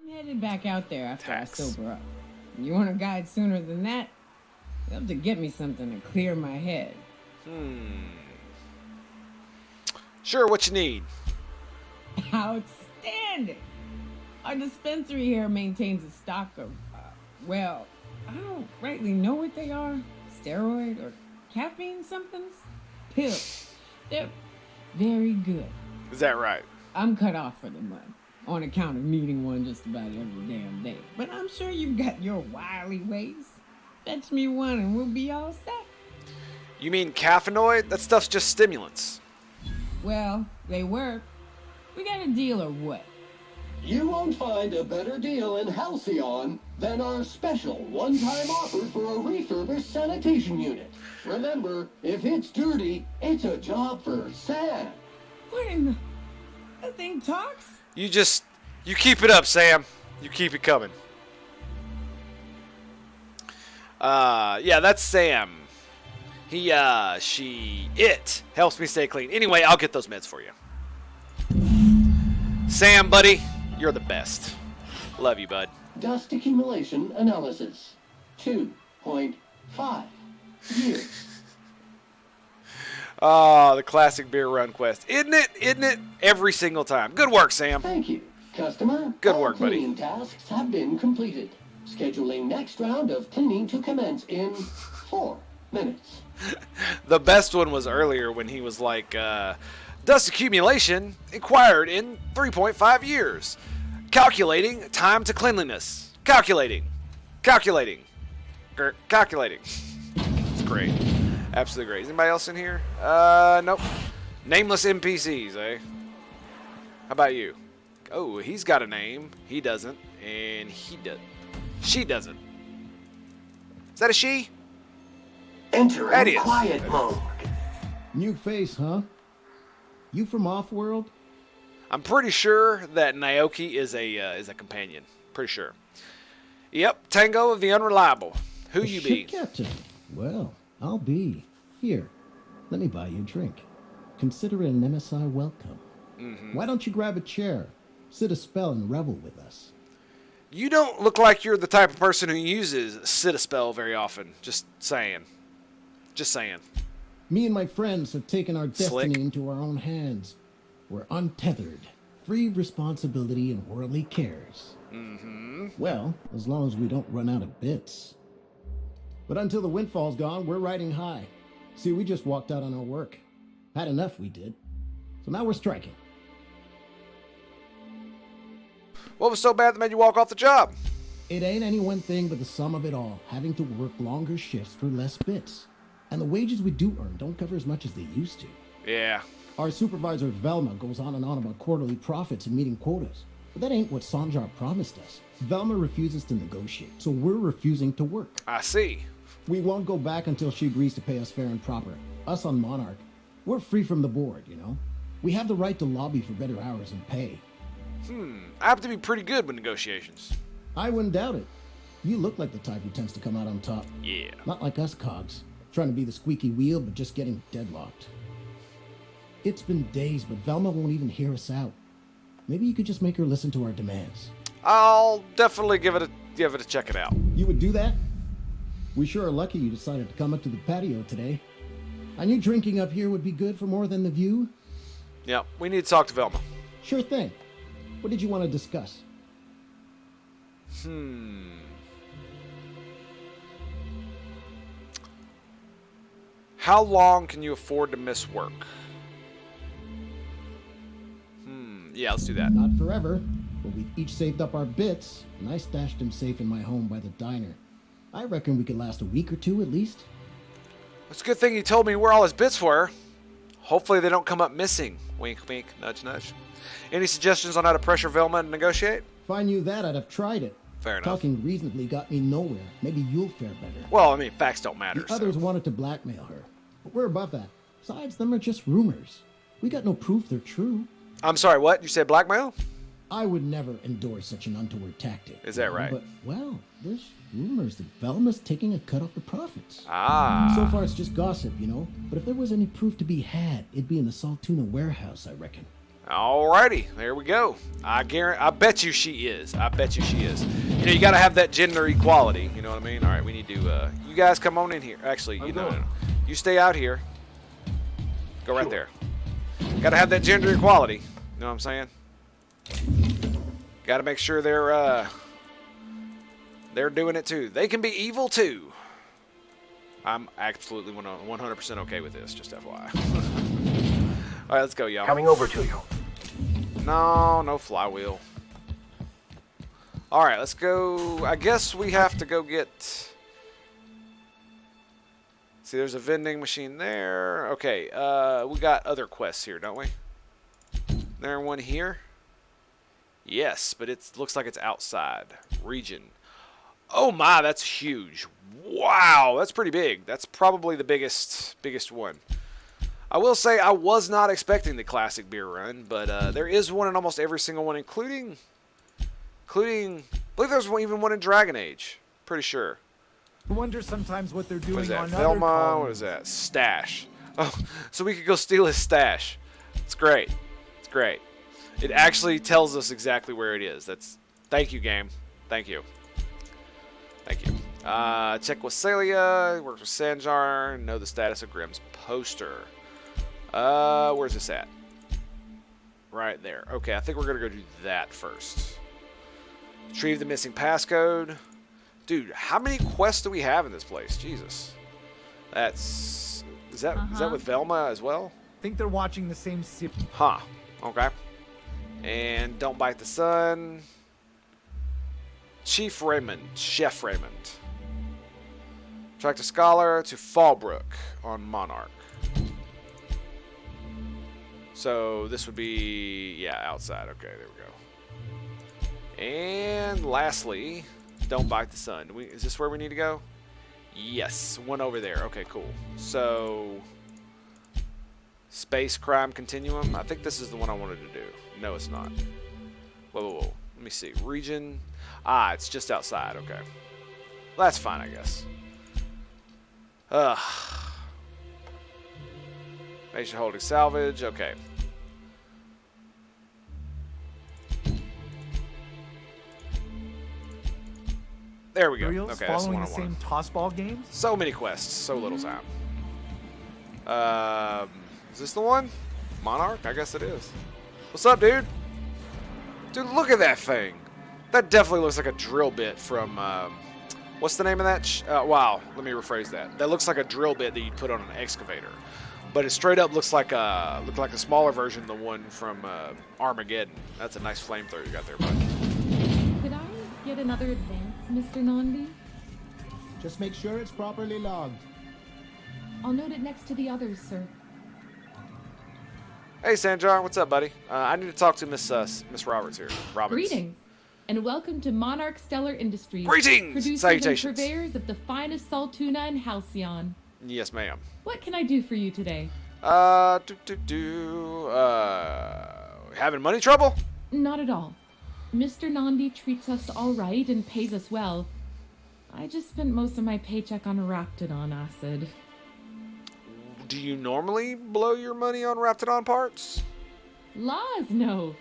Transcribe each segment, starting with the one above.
I'm headed back out there after Tax. I sober up. You want a guide sooner than that? You'll have to get me something to clear my head. Sure, what you need? Outstanding! Our dispensary here maintains a stock of, well, I don't rightly know what they are. Steroid or caffeine somethings? Pills. They're very good. Is that right? I'm cut off for the month on account of needing one just about every damn day. But I'm sure you've got your wily ways. Fetch me one and we'll be all set. You mean caffeinoid? That stuff's just stimulants. Well, they work. We got a deal or what? You won't find a better deal in Halcyon than our special one-time offer for a refurbished sanitation unit. Remember, if it's dirty, it's a job for Sam. What in the... That thing talks? You keep it up, Sam. You keep it coming. Yeah, that's Sam. It helps me stay clean. Anyway, I'll get those meds for you. Sam, buddy, you're the best. Love you, bud. Dust accumulation analysis. 2.5 years. Oh, the classic beer run quest. Isn't it? Isn't it? Every single time. Good work, Sam. Thank you, customer. Good All work, buddy. cleaning tasks have been completed. Scheduling next round of cleaning to commence in 4 minutes. The best one was earlier when he was like, dust accumulation acquired in 3.5 years. Calculating time to cleanliness. Calculating. It's great. Absolutely great. Is anybody else in here? Nope. Nameless NPCs, eh? How about you? Oh, he's got a name. He doesn't. And he doesn't. She doesn't. Is that a she? Enter That in is. quiet mode. New face, huh? You from Off-World? I'm pretty sure that Naoki is a companion. Pretty sure. Yep, Tango of the Unreliable. Who A you ship be? captain. Well, I'll be. Here, let me buy you a drink. Consider it an MSI welcome. Why don't you grab a chair, sit a spell, and revel with us? You don't look like you're the type of person who uses sit a spell very often. Just saying. Me and my friends have taken our Slick. destiny into our own hands. We're untethered, free of responsibility and worldly cares. Well, as long as we don't run out of bits. But until the windfall's gone, we're riding high. See, we just walked out on our work. Had enough, we did. So now we're striking. What was so bad that made you walk off the job? It ain't any one thing but the sum of it all, having to work longer shifts for less bits. And the wages we do earn don't cover as much as they used to. Yeah. Our supervisor Velma goes on and on about quarterly profits and meeting quotas. But that ain't what Sanjar promised us. Velma refuses to negotiate, so we're refusing to work. I see. We won't go back until she agrees to pay us fair and proper. Us on Monarch. We're free from the board, you know? We have the right to lobby for better hours and pay. I have to be pretty good with negotiations. I wouldn't doubt it. You look like the type who tends to come out on top. Yeah. Not like us cogs, trying to be the squeaky wheel but just getting deadlocked. It's been days, but Velma won't even hear us out. Maybe you could just make her listen to our demands. I'll definitely give it a check it out. You would do that? We sure are lucky you decided to come up to the patio today. I knew drinking up here would be good for more than the view. Yeah, we need to talk to Velma. Sure thing. What did you want to discuss? How long can you afford to miss work? Yeah, let's do that. Not forever, but we've each saved up our bits, and I stashed them safe in my home by the diner. I reckon we could last a week or two at least. It's a good thing you told me where all his bits were. Hopefully they don't come up missing. Wink, wink, nudge, nudge. Any suggestions on how to pressure Velma and negotiate? If I knew that, I'd have tried it. Fair enough. Talking reasonably got me nowhere. Maybe you'll fare better. Well, I mean, facts don't matter. The others wanted to blackmail her, but we're above that. Besides, them are just rumors. We got no proof they're true. I'm sorry, what? You said blackmail? I would never endorse such an untoward tactic. Is that you know, right? But, well, there's rumors that Velma's taking a cut off the profits. Ah. So far, it's just gossip, you know? But if there was any proof to be had, it'd be in the Saltuna warehouse, I reckon. Alrighty, there we go. I bet you she is. I bet you she is. You know, you gotta have that gender equality. You know what I mean? All right, we need to. You guys come on in here. Actually, no. You stay out here. Go right there. Gotta have that gender equality. You know what I'm saying? Gotta make sure they're doing it too. They can be evil too. I'm absolutely 100% okay with this. Just FYI. All right, let's go, y'all. Coming over to you. No flywheel. All right, let's go. I guess we have to go get... See, there's a vending machine there. Okay, we got other quests here, don't we? There one here? Yes, but it looks like it's outside. Region. Oh my, that's huge. Wow, that's pretty big. That's probably the biggest one. I will say I was not expecting the classic beer run, but there is one in almost every single one, including I believe there's even one in Dragon Age. Pretty sure. I wonder sometimes what they're doing What is that? on Velma? other colonies. What is that? Stash. Oh, so we could go steal his stash. It's great. It's great. It actually tells us exactly where it is. Thank you, game. Thank you. Thank you. Check with Celia. Works with Sanjar. Know the status of Grimm's poster. Where's this at? Right there. Okay, I think we're gonna go do that first. Retrieve the missing passcode. Dude, how many quests do we have in this place? Jesus. Is that with Velma as well? I think they're watching the same Huh. Okay. And don't bite the sun. Chef Raymond. Attract a scholar to Fallbrook on Monarch. So this would be, yeah, outside. Okay, there we go. And lastly, don't bite the sun. Is this where we need to go? Yes, one over there. Okay, cool. So, Space Crime Continuum. I think this is the one I wanted to do. No, it's not. Whoa. Let me see. Region. It's just outside. Okay. Well, that's fine, I guess. Nation holding salvage. Okay. There we go. Reels Okay, that's the following one the I same wanted. tossball games. So many quests, so little time. Is this the one? Monarch? I guess it is. What's up, dude? Dude, look at that thing. That definitely looks like a drill bit from, what's the name of that? Wow, let me rephrase that. That looks like a drill bit that you'd put on an excavator. But it straight up looks like a smaller version of the one from Armageddon. That's a nice flamethrower you got there, bud. Could I get another advance, Mr. Nandi? Just make sure it's properly logged. I'll note it next to the others, sir. Hey, Sanjar, what's up, buddy? I need to talk to Miss Roberts here. Robbins. Greetings, and welcome to Monarch Stellar Industries. Greetings! Producers Salutations. and purveyors of the finest salt tuna in Halcyon. Yes, ma'am. What can I do for you today? Having money trouble? Not at all. Mr. Nandi treats us all right and pays us well. I just spent most of my paycheck on Raptidon acid. Do you normally blow your money on Raptidon parts? Laws, no.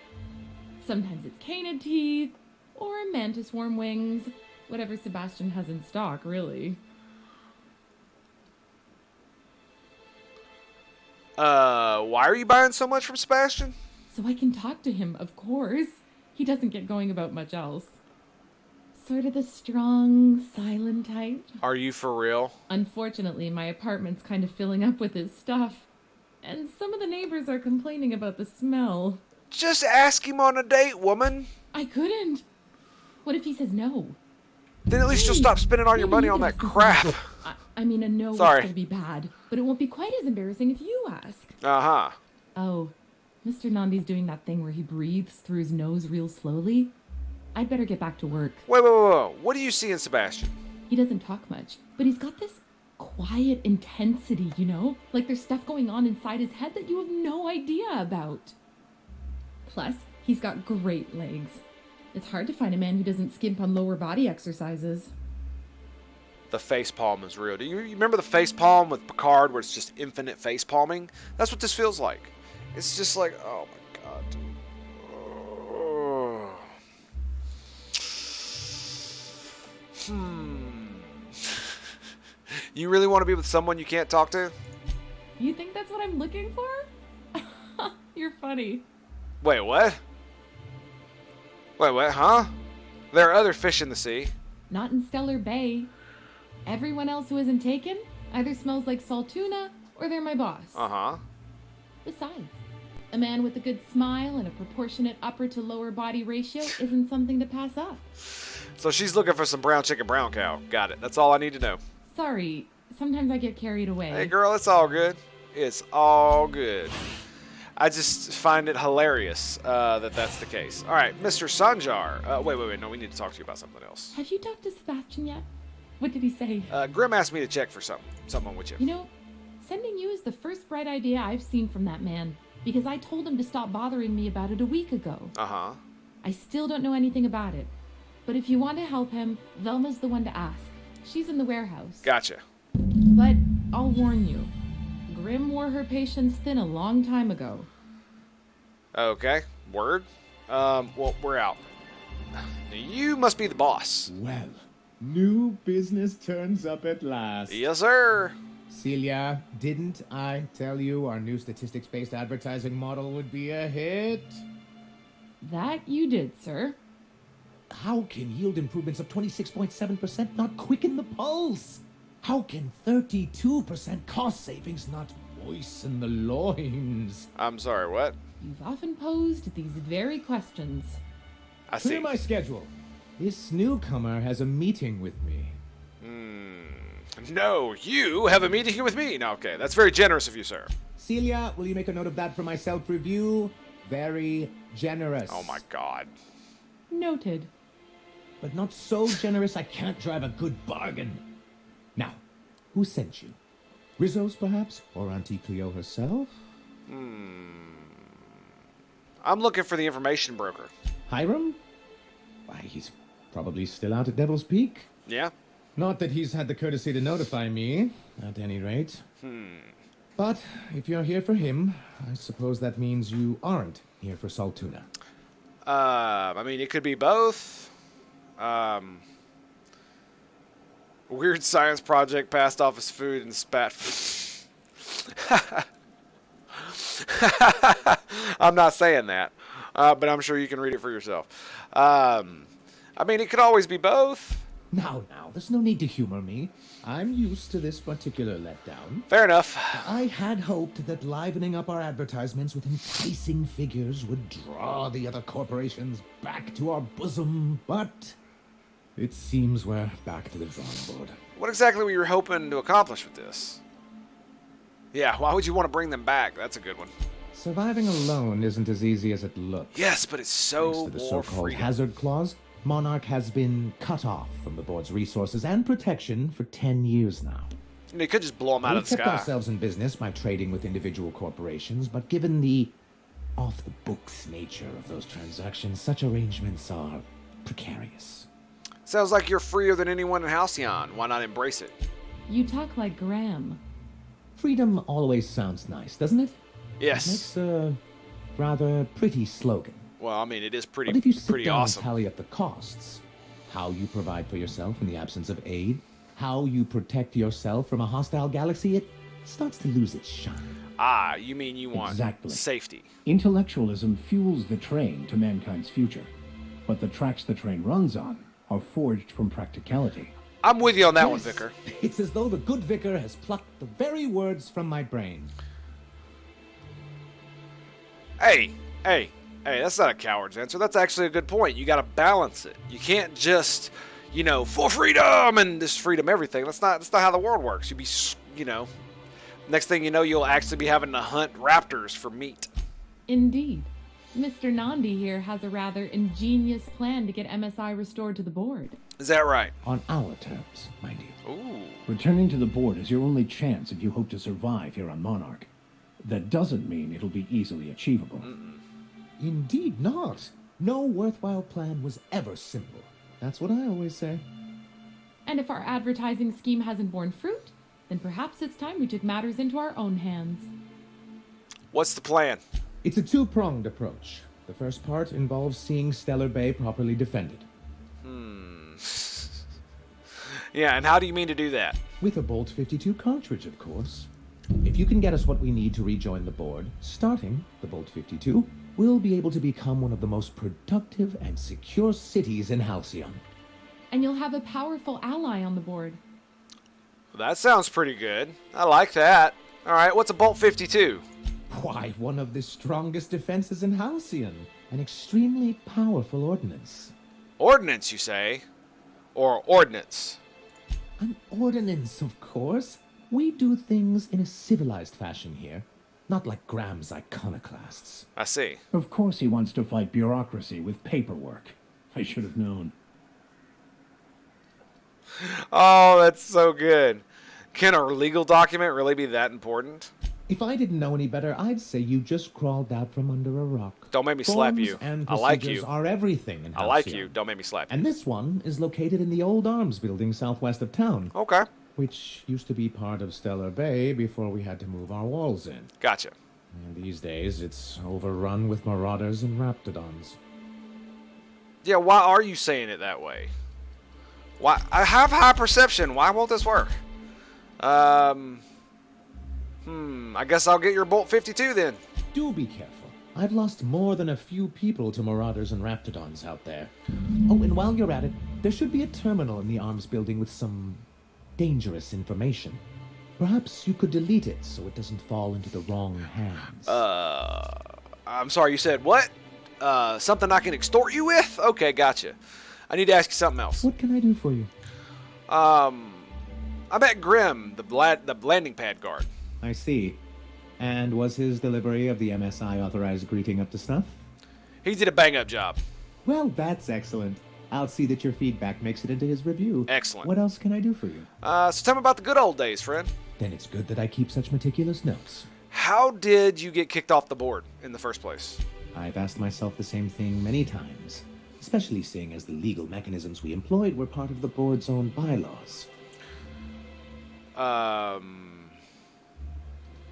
Sometimes it's canid teeth, or mantis worm wings. Whatever Sebastian has in stock, really. Why are you buying so much from Sebastian? So I can talk to him, of course. He doesn't get going about much else. Sort of the strong, silent type. Are you for real? Unfortunately, my apartment's kind of filling up with his stuff. And some of the neighbors are complaining about the smell. Just ask him on a date, woman. I couldn't. What if he says no? Then at least you'll stop spending all your money on that crap. I mean, a no Sorry. will still be bad, but it won't be quite as embarrassing if you ask. Uh-huh. Oh, Mr. Nandi's doing that thing where he breathes through his nose real slowly. I'd better get back to work. Wait. What do you see in Sebastian? He doesn't talk much, but he's got this quiet intensity, you know? Like there's stuff going on inside his head that you have no idea about. Plus, he's got great legs. It's hard to find a man who doesn't skimp on lower body exercises. The face palm is real. Do you remember the face palm with Picard where it's just infinite face palming? That's what this feels like. It's just like, oh my God. Oh. You really want to be with someone you can't talk to? You think that's what I'm looking for? You're funny. Wait, what? Wait, what? Huh? There are other fish in the sea. Not in Stellar Bay. Everyone else who isn't taken either smells like salt tuna or they're my boss. Uh-huh. Besides, a man with a good smile and a proportionate upper to lower body ratio isn't something to pass up. So she's looking for some brown chicken, brown cow. Got it. That's all I need to know. Sorry, sometimes I get carried away. Hey, girl, it's all good. It's all good. I just find it hilarious that that's the case. All right, Mr. Sanjar. Wait. No, we need to talk to you about something else. Have you talked to Sebastian yet? What did he say? Grim asked me to check for something with you. You know, sending you is the first bright idea I've seen from that man, because I told him to stop bothering me about it a week ago. Uh-huh. I still don't know anything about it, but if you want to help him, Velma's the one to ask. She's in the warehouse. Gotcha. But I'll warn you, Grim wore her patience thin a long time ago. Okay. Word. Well, we're out. Now, you must be the boss. Well, new business turns up at last. Yes, sir. Celia, didn't I tell you our new statistics-based advertising model would be a hit? That you did, sir. How can yield improvements of 26.7% not quicken the pulse? How can 32% cost savings not moisten the loins? I'm sorry, what? You've often posed these very questions. I see. Clear my schedule. This newcomer has a meeting with me. No, you have a meeting with me. No, okay. That's very generous of you, sir. Celia, will you make a note of that for my self-review? Very generous. Oh, my God. Noted. But not so generous I can't drive a good bargain. Now, who sent you? Rizzo's, perhaps? Or Auntie Cleo herself? I'm looking for the information broker. Hiram? Why, he's probably still out at Devil's Peak. Yeah? Not that he's had the courtesy to notify me, at any rate. But if you're here for him, I suppose that means you aren't here for Saltuna. I mean, it could be both. Weird science project passed off as food and spat. I'm not saying that, but I'm sure you can read it for yourself. I mean, it could always be both. Now, there's no need to humor me. I'm used to this particular letdown. Fair enough. I had hoped that livening up our advertisements with enticing figures would draw the other corporations back to our bosom, but it seems we're back to the drawing board. What exactly were you hoping to accomplish with this? Yeah, why would you want to bring them back? That's a good one. Surviving alone isn't as easy as it looks. Yes, but it's so Thanks to the more so-called freedom. hazard clause, Monarch has been cut off from the board's resources and protection for 10 years now. And they could just blow them out We've of the kept sky. ourselves in business by trading with individual corporations, but given the off-the-books nature of those transactions, such arrangements are precarious. Sounds like you're freer than anyone in Halcyon. Why not embrace it? You talk like Graham. Freedom always sounds nice, doesn't it? Yes. It makes a rather pretty slogan. Well, I mean, it is But if you sit pretty down awesome. and tally up the costs, how you provide for yourself in the absence of aid, how you protect yourself from a hostile galaxy, it starts to lose its shine. Ah, you mean you want Exactly. safety. Intellectualism fuels the train to mankind's future, but the tracks the train runs on are forged from practicality. I'm with you on that one, Yes, Vicar. It's as though the good vicar has plucked the very words from my brain. Hey, that's not a coward's answer. That's actually a good point. You got to balance it. You can't just, for freedom and this freedom everything. That's not how the world works. Next thing you know, you'll actually be having to hunt raptors for meat. Indeed. Mr. Nandi here has a rather ingenious plan to get MSI restored to the board. Is that right? On our terms, mind you. Ooh. Returning to the board is your only chance if you hope to survive here on Monarch. That doesn't mean it'll be easily achievable. Indeed not. No worthwhile plan was ever simple. That's what I always say. And if our advertising scheme hasn't borne fruit, then perhaps it's time we took matters into our own hands. What's the plan? It's a two-pronged approach. The first part involves seeing Stellar Bay properly defended. Yeah, and how do you mean to do that? With a Bolt 52 cartridge, of course. If you can get us what we need to rejoin the board, starting the Bolt 52, we'll be able to become one of the most productive and secure cities in Halcyon. And you'll have a powerful ally on the board. That sounds pretty good. I like that. All right, what's a Bolt 52? Why, one of the strongest defenses in Halcyon. An extremely powerful ordnance. Ordnance, you say? Or ordnance? An ordinance, of course. We do things in a civilized fashion here, not like Graham's iconoclasts. I see. Of course he wants to fight bureaucracy with paperwork. I should have known. Oh, that's so good. Can a legal document really be that important? If I didn't know any better, I'd say you just crawled out from under a rock. Don't make me slap you. And I like procedures you. are everything in I like Halcyon. you. Don't make me slap you. And this one is located in the old arms building southwest of town, Okay. which used to be part of Stellar Bay before we had to move our walls in. Gotcha. And these days, it's overrun with marauders and raptidons. Yeah, why are you saying it that way? Why? I have high perception. Why won't this work? I guess I'll get your Bolt 52 then. Do be careful. I've lost more than a few people to marauders and raptidons out there. Oh, and while you're at it, there should be a terminal in the arms building with some dangerous information. Perhaps you could delete it so it doesn't fall into the wrong hands. I'm sorry, you said what? Something I can extort you with? Okay, gotcha. I need to ask you something else. What can I do for you? I met Grim, the landing pad guard. I see. And was his delivery of the MSI authorized greeting up to snuff? He did a bang-up job. Well, that's excellent. I'll see that your feedback makes it into his review. Excellent. What else can I do for you? So tell me about the good old days, friend. Then it's good that I keep such meticulous notes. How did you get kicked off the board in the first place? I've asked myself the same thing many times, especially seeing as the legal mechanisms we employed were part of the board's own bylaws.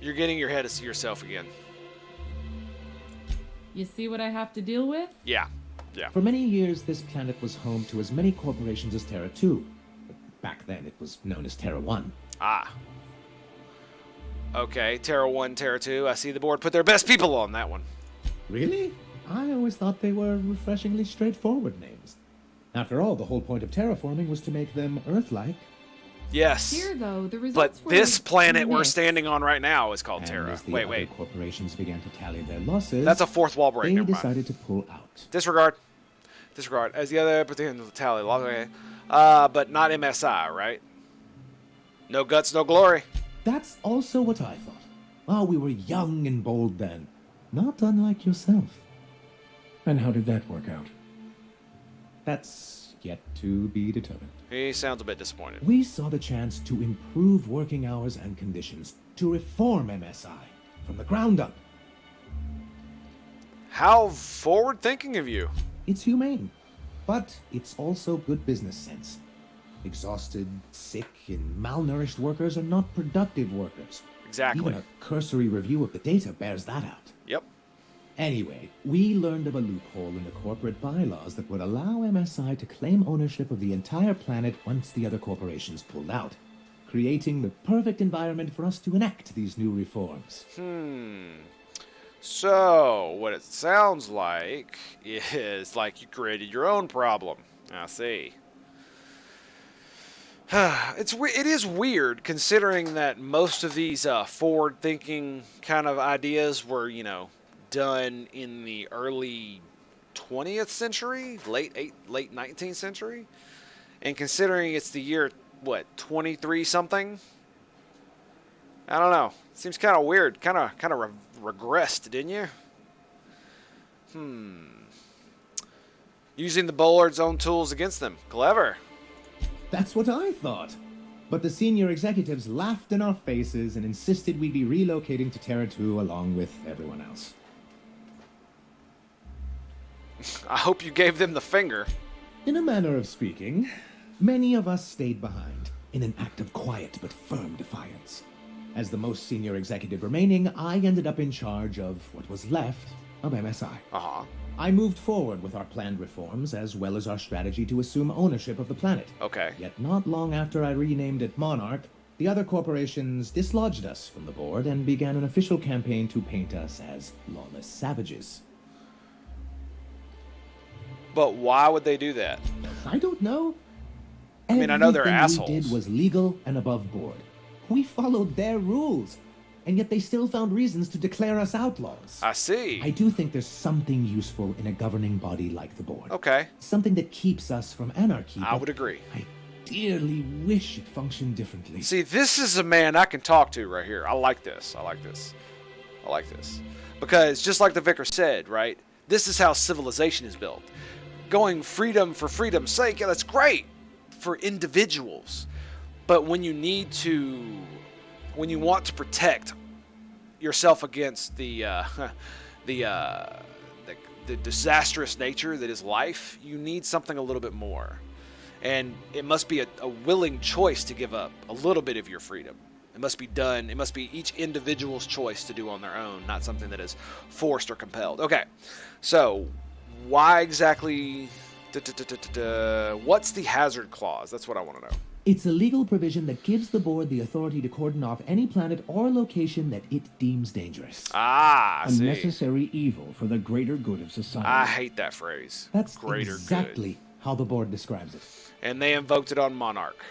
You're getting your head of yourself again. You see what I have to deal with? Yeah. For many years, this planet was home to as many corporations as Terra 2. But back then, it was known as Terra 1. Ah. Okay, Terra 1, Terra 2. I see the board put their best people on that one. Really? I always thought they were refreshingly straightforward names. After all, the whole point of terraforming was to make them Earth-like. Yes. Here, though, the results But were this planet we're mixed. standing on right now is called And Terra. as the Wait, other wait. corporations began to tally their losses, That's a fourth wall break. they Never mind. decided to pull out. Disregard. As the other pretend to tally. Okay. But not MSI, right? No guts, no glory. That's also what I thought. Oh, we were young and bold then. Not unlike yourself. And how did that work out? That's yet to be determined. He sounds a bit disappointed. We saw the chance to improve working hours and conditions, to reform MSI from the ground up. How forward-thinking of you. It's humane, but it's also good business sense. Exhausted, sick, and malnourished workers are not productive workers. Exactly. Even a cursory review of the data bears that out. Yep. Anyway, we learned of a loophole in the corporate bylaws that would allow MSI to claim ownership of the entire planet once the other corporations pulled out, creating the perfect environment for us to enact these new reforms. So, what it sounds like is like you created your own problem. I see. It is weird considering that most of these forward-thinking kind of ideas were, done in the early 20th century, late 19th century, and considering it's the year 23 something. I don't know. Seems kind of weird. Kind of regressed, didn't you? Using the Bullard's own tools against them. Clever. That's what I thought. But the senior executives laughed in our faces and insisted we'd be relocating to Terra 2 along with everyone else. I hope you gave them the finger. In a manner of speaking, many of us stayed behind in an act of quiet but firm defiance. As the most senior executive remaining, I ended up in charge of what was left of MSI. Uh-huh. I moved forward with our planned reforms, as well as our strategy to assume ownership of the planet. Okay. Yet not long after I renamed it Monarch, the other corporations dislodged us from the board and began an official campaign to paint us as lawless savages. But why would they do that? I don't know. I mean, I know they're Everything assholes. we did was legal and above board. We followed their rules, and yet they still found reasons to declare us outlaws. I see. I do think there's something useful in a governing body like the board. Okay. Something that keeps us from anarchy. I but would agree. I dearly wish it functioned differently. See, this is a man I can talk to right here. I like this. I like this. I like this. Because just like the vicar said, right? This is how civilization is built. Going freedom for freedom's sake, yeah, that's great for individuals. But when you want to protect yourself against the disastrous nature that is life, you need something a little bit more. And it must be a willing choice to give up a little bit of your freedom. It must be done. It must be each individual's choice to do on their own, not something that is forced or compelled. Okay, so why exactly? What's the hazard clause? That's what I want to know. It's a legal provision that gives the board the authority to cordon off any planet or location that it deems dangerous. Ah, I A see. necessary evil for the greater good of society. I hate that phrase. That's greater exactly good. how the board describes it. And they invoked it on Monarch.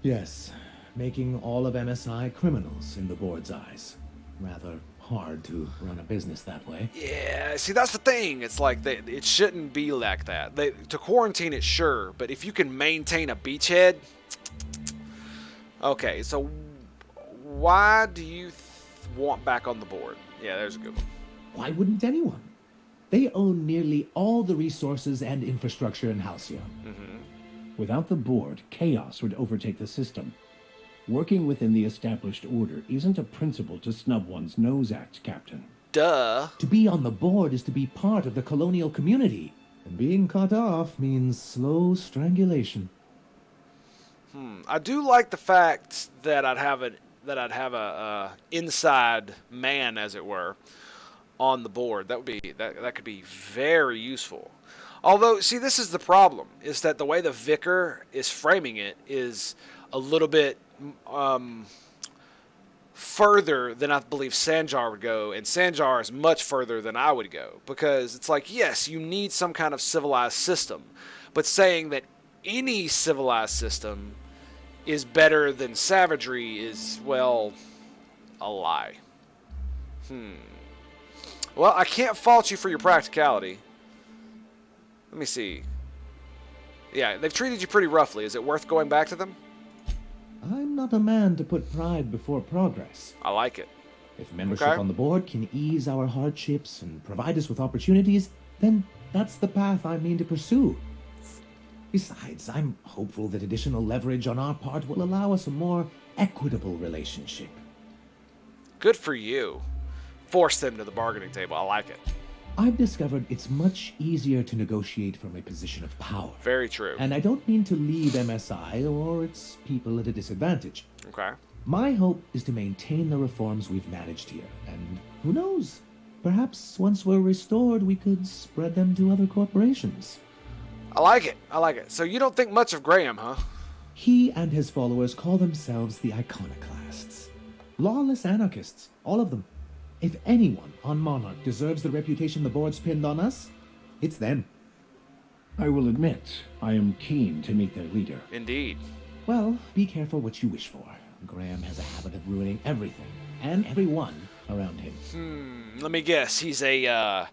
Yes, making all of MSI criminals in the board's eyes. Rather hard to run a business that way. Yeah, see, that's the thing. It's like it shouldn't be like that. To quarantine it, sure, but if you can maintain a beachhead... Okay, so why do you want back on the board? Yeah, there's a good one. Why wouldn't anyone? They own nearly all the resources and infrastructure in Halcyon. Without the board, chaos would overtake the system. Working within the established order isn't a principle to snub one's nose at, Captain. Duh. To be on the board is to be part of the colonial community. And being cut off means slow strangulation. I do like the fact that I'd have a inside man, as it were, on the board. That could be very useful. Although, see, this is the problem: is that the way the vicar is framing it is a little bit further than I believe Sanjar would go, and Sanjar is much further than I would go, because it's like, yes, you need some kind of civilized system, but saying that any civilized system is better than savagery is, well, a lie. Well, I can't fault you for your practicality. Let me see. Yeah, they've treated you pretty roughly. Is it worth going back to them? I'm not a man to put pride before progress. I like it. If membership Okay. on the board can ease our hardships and provide us with opportunities, then that's the path I mean to pursue. Besides, I'm hopeful that additional leverage on our part will allow us a more equitable relationship. Good for you. Force them to the bargaining table. I like it. I've discovered it's much easier to negotiate from a position of power. Very true. And I don't mean to leave MSI or its people at a disadvantage. Okay. My hope is to maintain the reforms we've managed here, and who knows? Perhaps once we're restored, we could spread them to other corporations. I like it. I like it. So you don't think much of Graham, huh? He and his followers call themselves the Iconoclasts. Lawless anarchists, all of them. If anyone on Monarch deserves the reputation the board's pinned on us, it's them. I will admit, I am keen to meet their leader. Indeed. Well, be careful what you wish for. Graham has a habit of ruining everything and everyone around him. Let me guess. He's a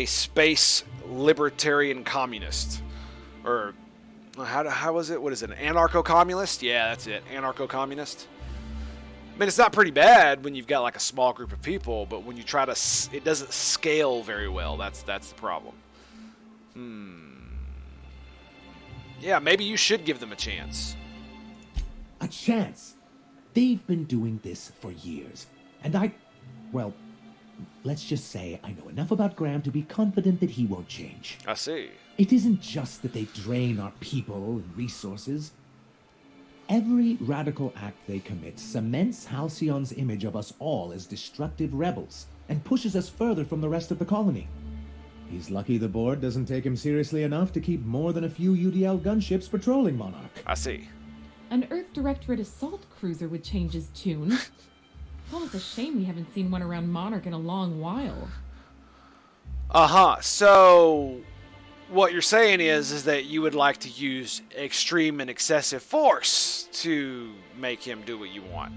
space libertarian communist, or how was it? What is it? An anarcho-communist? Yeah, that's it. Anarcho-communist. I mean, it's not pretty bad when you've got like a small group of people, but when you try to, it doesn't scale very well. That's the problem. Yeah, maybe you should give them a chance. A chance? They've been doing this for years. And well, let's just say I know enough about Graham to be confident that he won't change. I see. It isn't just that they drain our people and resources. Every radical act they commit cements Halcyon's image of us all as destructive rebels and pushes us further from the rest of the colony. He's lucky the board doesn't take him seriously enough to keep more than a few UDL gunships patrolling Monarch. I see. An Earth Directorate assault cruiser would change his tune. It's almost a shame we haven't seen one around Monarch in a long while. So what you're saying is that you would like to use extreme and excessive force to make him do what you want.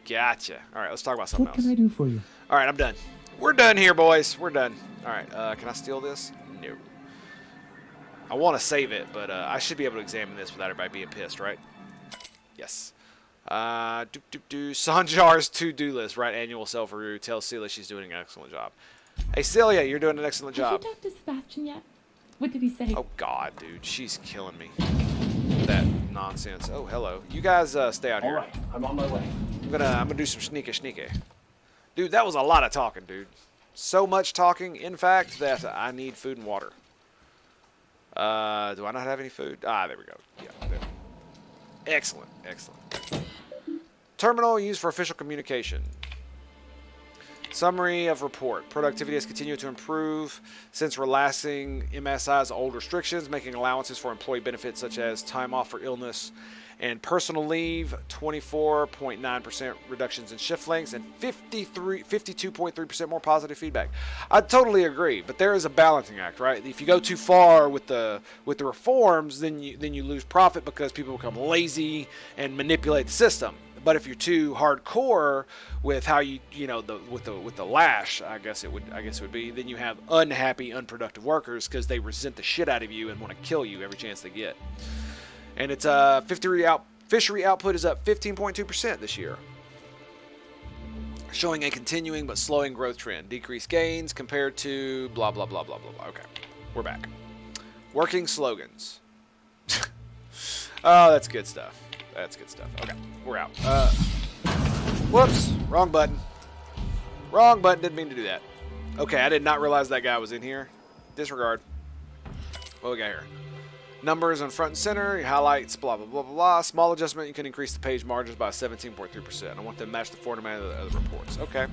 Gotcha. All right, let's talk about something What else. can I do for you? All right, I'm done. We're done here, boys. We're done. All right, can I steal this? No. I want to save it, but I should be able to examine this without everybody being pissed, right? Yes. Sanjar's to-do list. Write annual self-review. Tell Celia she's doing an excellent job. Hey, Celia, you're doing an excellent job. Have you talked to Sebastian yet? What did he say? Oh, God, dude. She's killing me. That nonsense. Oh, hello. You guys stay out here. All right, I'm on my way. I'm gonna do some sneaky. Dude, that was a lot of talking, dude. So much talking, in fact, that I need food and water. Do I not have any food? Ah, there we go. Yeah, there. Excellent. Terminal used for official communication. Summary of report. Productivity has continued to improve since relaxing MSI's old restrictions, making allowances for employee benefits such as time off for illness and personal leave, 24.9% reductions in shift lengths, and 52.3% more positive feedback. I totally agree, but there is a balancing act, right? If you go too far with the reforms, then you lose profit because people become lazy and manipulate the system. But if you're too hardcore with how with the lash, I guess it would be, then you have unhappy, unproductive workers because they resent the shit out of you and want to kill you every chance they get. And it's fishery output is up 15.2% this year, showing a continuing but slowing growth trend. Decreased gains compared to blah blah blah blah blah blah. Okay, we're back. Working slogans. Oh, that's good stuff. Okay, we're out. Whoops, wrong button. Didn't mean to do that. Okay, I did not realize that guy was in here. Disregard. What we got here? Numbers on front and center, your highlights, blah, blah, blah, blah, blah. Small adjustment, you can increase the page margins by 17.3%. I want them to match the format of the reports. Okay.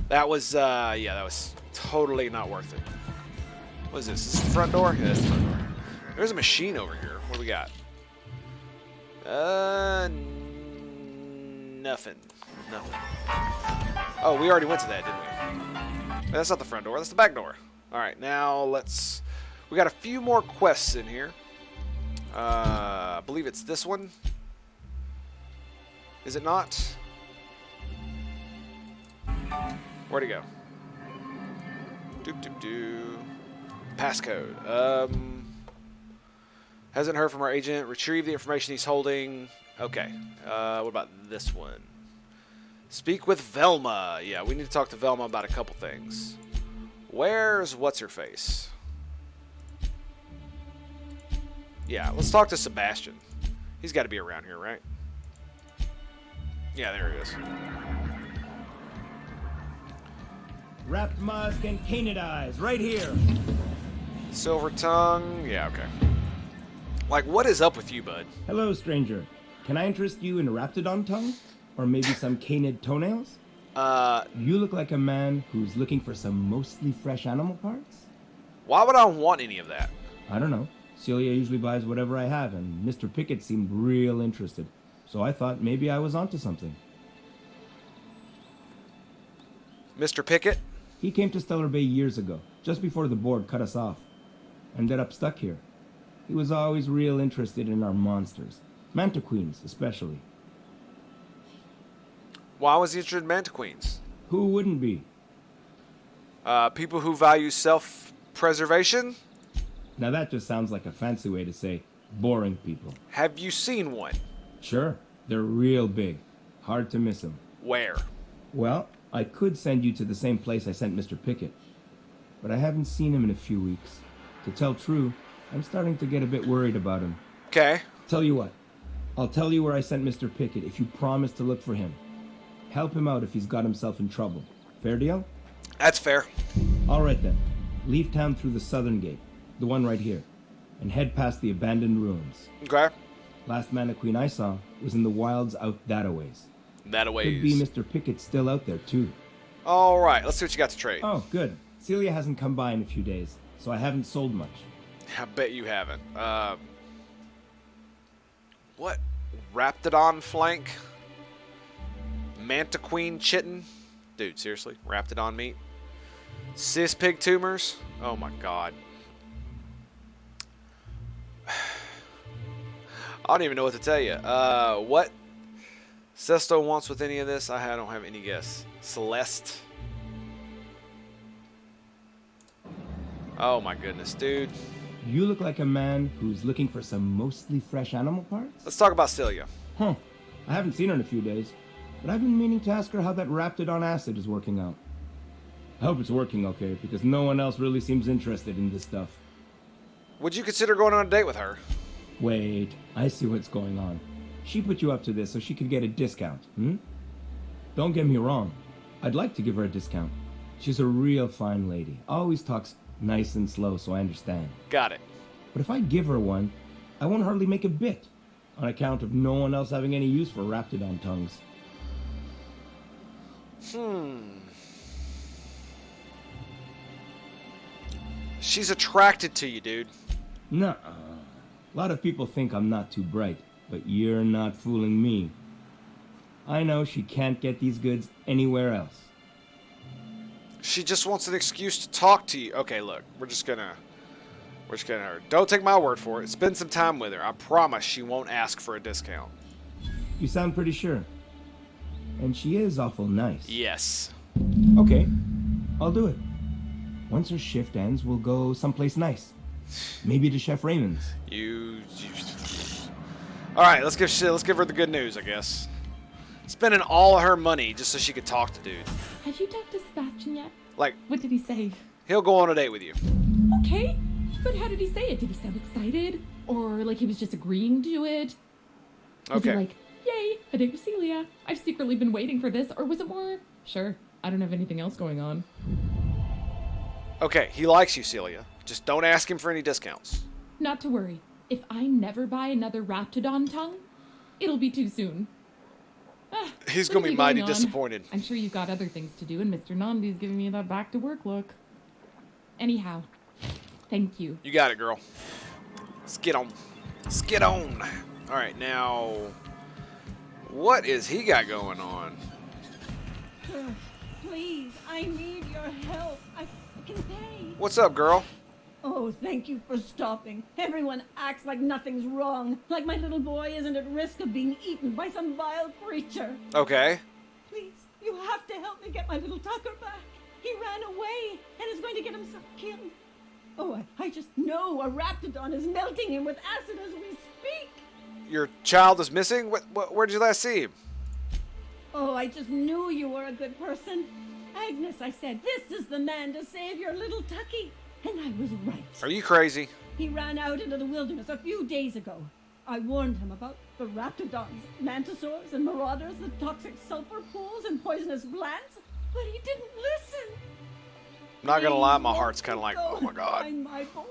That was, that was totally not worth it. What is this? Is this the front door? Yeah, that's the front door. There's a machine over here. What do we got? Nothing. Oh, we already went to that, didn't we? That's not the front door. That's the back door. All right, now let's... We got a few more quests in here. I believe it's this one. Is it not? Where'd it go? Passcode. Hasn't heard from our agent. Retrieve the information he's holding. Okay. What about this one? Speak with Velma. Yeah, we need to talk to Velma about a couple things. Where's what's-her-face? Yeah, let's talk to Sebastian. He's got to be around here, right? Yeah, there he is. Wrapped musk and painted eyes, right here. Silver tongue. Yeah, okay. Like, what is up with you, bud? Hello, stranger. Can I interest you in a raptidon tongue? Or maybe some canid toenails? You look like a man who's looking for some mostly fresh animal parts? Why would I want any of that? I don't know. Celia usually buys whatever I have, and Mr. Pickett seemed real interested. So I thought maybe I was onto something. Mr. Pickett? He came to Stellar Bay years ago, just before the board cut us off. Ended up stuck here. He was always real interested in our monsters. Mantiqueens, especially. Why was he interested in Mantiqueens? Who wouldn't be? People who value self-preservation? Now that just sounds like a fancy way to say boring people. Have you seen one? Sure. They're real big. Hard to miss them. Where? Well, I could send you to the same place I sent Mr. Pickett. But I haven't seen him in a few weeks. To tell true, I'm starting to get a bit worried about him. Okay. Tell you what. I'll tell you where I sent Mr. Pickett if you promise to look for him. Help him out if he's got himself in trouble. Fair deal? That's fair. All right then. Leave town through the southern gate. The one right here. And head past the abandoned ruins. Okay. Last Mana Queen I saw was in the wilds out that-a-ways. That-a-ways. Could be Mr. Pickett's still out there, too. All right, let's see what you got to trade. Oh, good. Celia hasn't come by in a few days, so I haven't sold much. I bet you haven't. What? Raptidon flank? Manta Queen chitin? Dude, seriously? Raptidon meat? Cis pig tumors? Oh my god. I don't even know what to tell you. What Sesto wants with any of this? I don't have any guess. Celeste? Oh my goodness, dude. You look like a man who's looking for some mostly fresh animal parts? Let's talk about Celia. Huh. I haven't seen her in a few days, but I've been meaning to ask her how that Raptidon acid is working out. I hope it's working okay, because no one else really seems interested in this stuff. Would you consider going on a date with her? Wait, I see what's going on. She put you up to this so she could get a discount, Don't get me wrong. I'd like to give her a discount. She's a real fine lady. Always talks nice and slow, so I understand. Got it. But if I give her one, I won't hardly make a bit, on account of no one else having any use for Raptidon tongues. She's attracted to you, dude. Nuh-uh. A lot of people think I'm not too bright, but you're not fooling me. I know she can't get these goods anywhere else. She just wants an excuse to talk to you. Okay, look, we're just gonna don't take my word for it. Spend some time with her. I promise she won't ask for a discount. You sound pretty sure. And she is awful nice. Yes. Okay, I'll do it. Once her shift ends, we'll go someplace nice. Maybe to Chef Raymond's. All right, let's give her the good news, I guess. Spending all her money just so she could talk to dude. Have you talked to Sebastian yet? Like, what did he say? He'll go on a date with you. Okay, but how did he say it? Did he sound excited? Or like he was just agreeing to it? Was he like, yay, a date with Celia. I've secretly been waiting for this. Or was it more, sure, I don't have anything else going on? Okay, he likes you, Celia. Just don't ask him for any discounts. Not to worry. If I never buy another Raptidon tongue, it'll be too soon. He's going to be mighty disappointed. I'm sure you've got other things to do, and Mr. Nandi's giving me that back-to-work look. Anyhow, thank you. You got it, girl. Let's get on. Let's get on. All right, now, what is he got going on? Sir, please, I need your help. I can pay. What's up, girl? Oh, thank you for stopping. Everyone acts like nothing's wrong, like my little boy isn't at risk of being eaten by some vile creature. Okay. Please, you have to help me get my little Tucker back. He ran away and is going to get himself killed. Oh, I just know a Raptidon is melting him with acid as we speak. Your child is missing? Where did you last see him? Oh, I just knew you were a good person. Agnes, I said, this is the man to save your little Tucky. And I was right. Are you crazy? He ran out into the wilderness a few days ago. I warned him about the Raptidons, Mantisaurs, and Marauders, the toxic sulfur pools, and poisonous glands, but he didn't listen. I'm not gonna lie, my heart's kind of like, oh my god. Find my boy.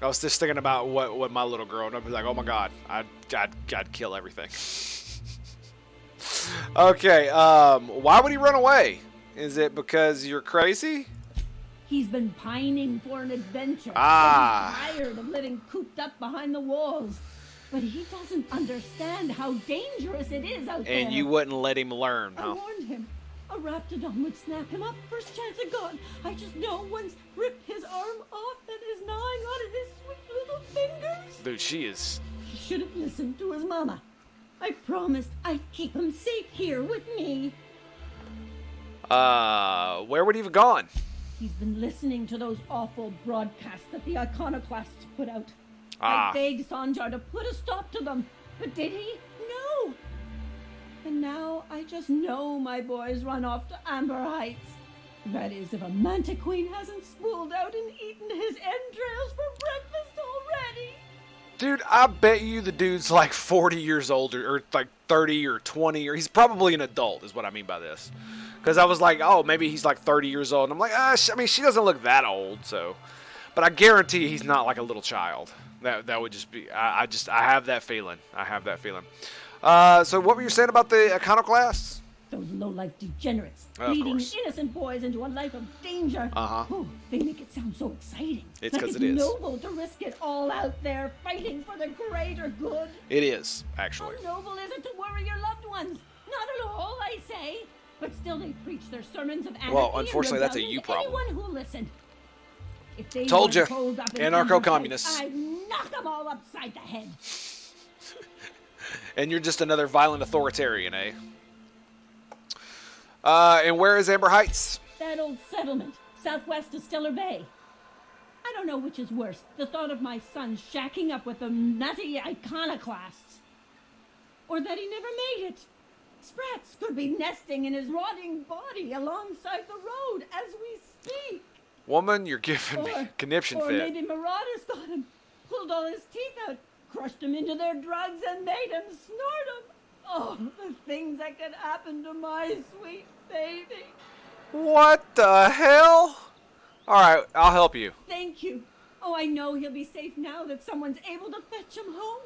I was just thinking about what my little girl, and I'd be like, oh my god, I'd kill everything. Okay, why would he run away? Is it because you're crazy? He's been pining for an adventure. He's tired of living cooped up behind the walls. But he doesn't understand how dangerous it is out there. And you wouldn't let him learn, huh? I warned him. A Raptidon would snap him up first chance of gone. I just know one's ripped his arm off and is gnawing on his sweet little fingers. Dude, she is... He should have listened to his mama. I promised I'd keep him safe here with me. Where would he have gone? He's been listening to those awful broadcasts that the iconoclasts put out. I begged Sanjar to put a stop to them, but did he? No! And now I just know my boy's run off to Amber Heights. That is, if a Manta Queen hasn't spooled out and eaten his entrails for breakfast already. Dude, I bet you the dude's like 40 years old or like 30 or 20, or he's probably an adult is what I mean by this. Because I was like, oh, maybe he's like 30 years old. And I'm like, I mean, she doesn't look that old, so. But I guarantee he's not like a little child. That would just be. I have that feeling. I have that feeling. So what were you saying about the iconoclasts? Those low-life degenerates Of leading course. innocent boys into a life of danger. Oh, they make it sound so exciting. It's like 'cause it's it is. noble to risk it all out there fighting for the greater good. It is, actually. How noble is it to worry your loved ones? Not at all, I say. But still they preach their sermons of anarchy. Well, unfortunately, and that's a rebellion you to problem. Anyone who listened. If they Told weren't ya. holed up in Anarcho-communists. I'd knock them all upside the head. And you're just another violent authoritarian, eh? And where is Amber Heights? That old settlement, southwest of Stellar Bay. I don't know which is worse, the thought of my son shacking up with them nutty iconoclasts, or that he never made it. Sprats could be nesting in his rotting body alongside the road as we speak. Woman, you're giving me a conniption Or fit. maybe marauders got him, pulled all his teeth out, crushed him into their drugs, and made him snort them. Oh, the things that could happen to my sweet baby. What the hell? Alright, I'll help you. Thank you. Oh, I know he'll be safe now that someone's able to fetch him home.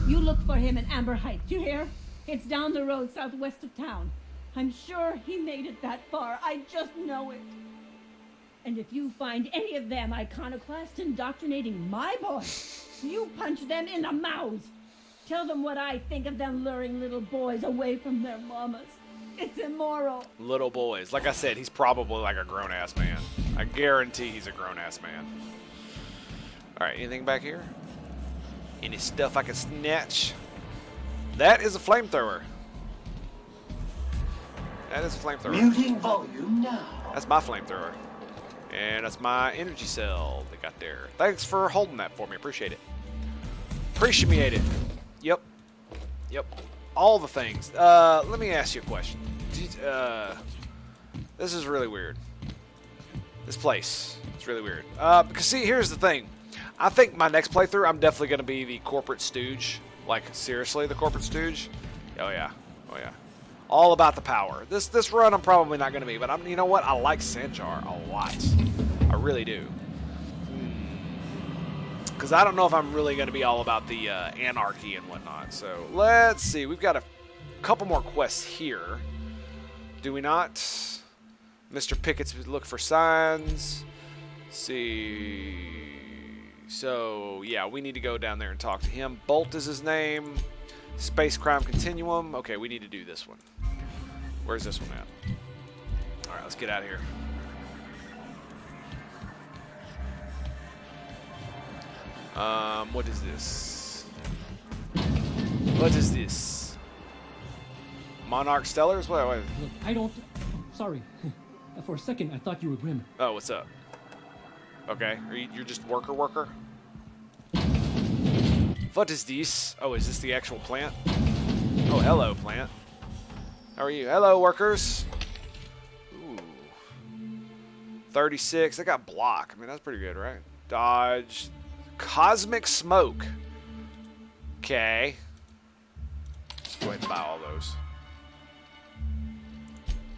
You look for him in Amber Heights, you hear? It's down the road southwest of town. I'm sure he made it that far. I just know it. And if you find any of them iconoclasts indoctrinating my boys, you punch them in the mouths. Tell them what I think of them luring little boys away from their mamas. It's immoral. Little boys. Like I said, he's probably like a grown-ass man. I guarantee he's a grown-ass man. Alright, anything back here? Any stuff I can snatch? That is a flamethrower. That is a flamethrower. Muting volume now. That's my flamethrower. And that's my energy cell they got there. Thanks for holding that for me. Appreciate it. Appreciate it. Yep. Yep. All the things. Let me ask you a question. This is really weird. This place. It's really weird. Because see, here's the thing. I think my next playthrough, I'm definitely going to be the corporate stooge. Like, seriously, the corporate stooge? Oh, yeah. Oh, yeah. All about the power. This run, I'm probably not going to be. But, you know what? I like Sanjar a lot. I really do. Because I don't know if I'm really going to be all about the anarchy and whatnot. So, let's see. We've got a couple more quests here. Do we not? Mr. Pickett's look for signs. Let's see. So, yeah, we need to go down there and talk to him. Bolt is his name. Space Crime Continuum. Okay, we need to do this one. Where's this one at? Alright, let's get out of here. What is this? What is this? Monarch Stellars? Wait. Look, I don't... Sorry. For a second, I thought you were Grim. Oh, what's up? Okay, you're just worker? What is this? Oh, is this the actual plant? Oh, hello, plant. How are you? Hello, workers. Ooh. 36. They got block. I mean, that's pretty good, right? Dodge. Cosmic Smoke. Okay. Let's go ahead and buy all those.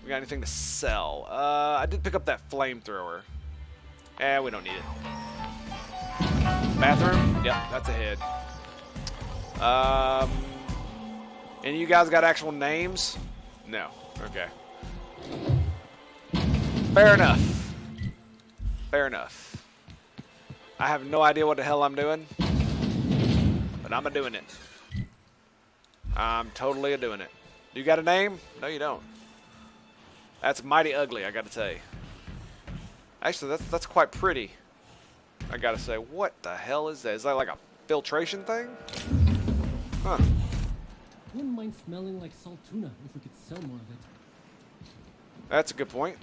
We got anything to sell? I did pick up that flamethrower. We don't need it. Bathroom? Yep, that's ahead. And you guys got actual names? No. Okay. Fair enough. Fair enough. I have no idea what the hell I'm doing. But I'm a-doing it. I'm totally a-doing it. You got a name? No, you don't. That's mighty ugly, I gotta tell you. Actually, that's quite pretty. I gotta say, what the hell is that? Is that like a filtration thing? Huh. I wouldn't mind smelling like salt tuna if we could sell more of it. That's a good point.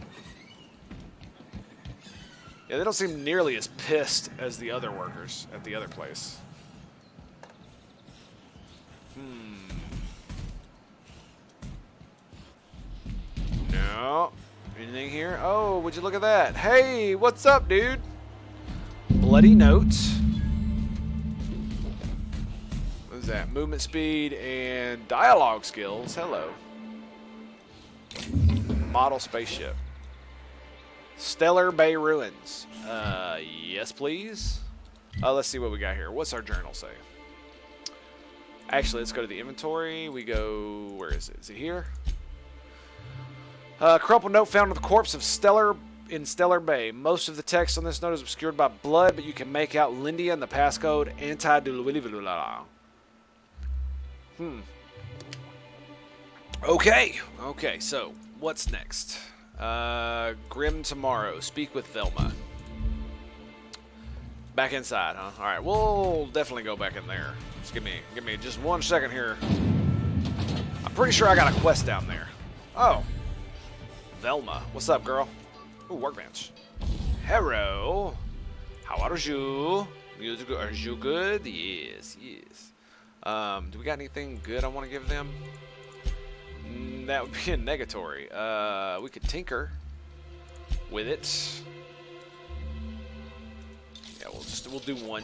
Yeah, they don't seem nearly as pissed as the other workers at the other place. No. Anything here? Oh, would you look at that? Hey, what's up, dude? Bloody note. What is that? Movement speed and dialogue skills. Hello. Model spaceship. Stellar Bay Ruins. Yes, please. Let's see what we got here. What's our journal say? Actually, let's go to the inventory. We go... Where is it? Is it here? Crumpled note found on the corpse of Stellar Bay. Most of the text on this note is obscured by blood, but you can make out Lindia and the passcode anti-dulululula. Okay. Okay, so what's next? Grim tomorrow. Speak with Velma. Back inside, huh? All right, we'll definitely go back in there. Just give me just 1 second here. I'm pretty sure I got a quest down there. Oh, Velma, what's up, girl? Ooh, workbench. Hello. How are you? Are you good? Yes, yes. Do we got anything good I want to give them? That would be a negatory. We could tinker with it. Yeah, we'll do one.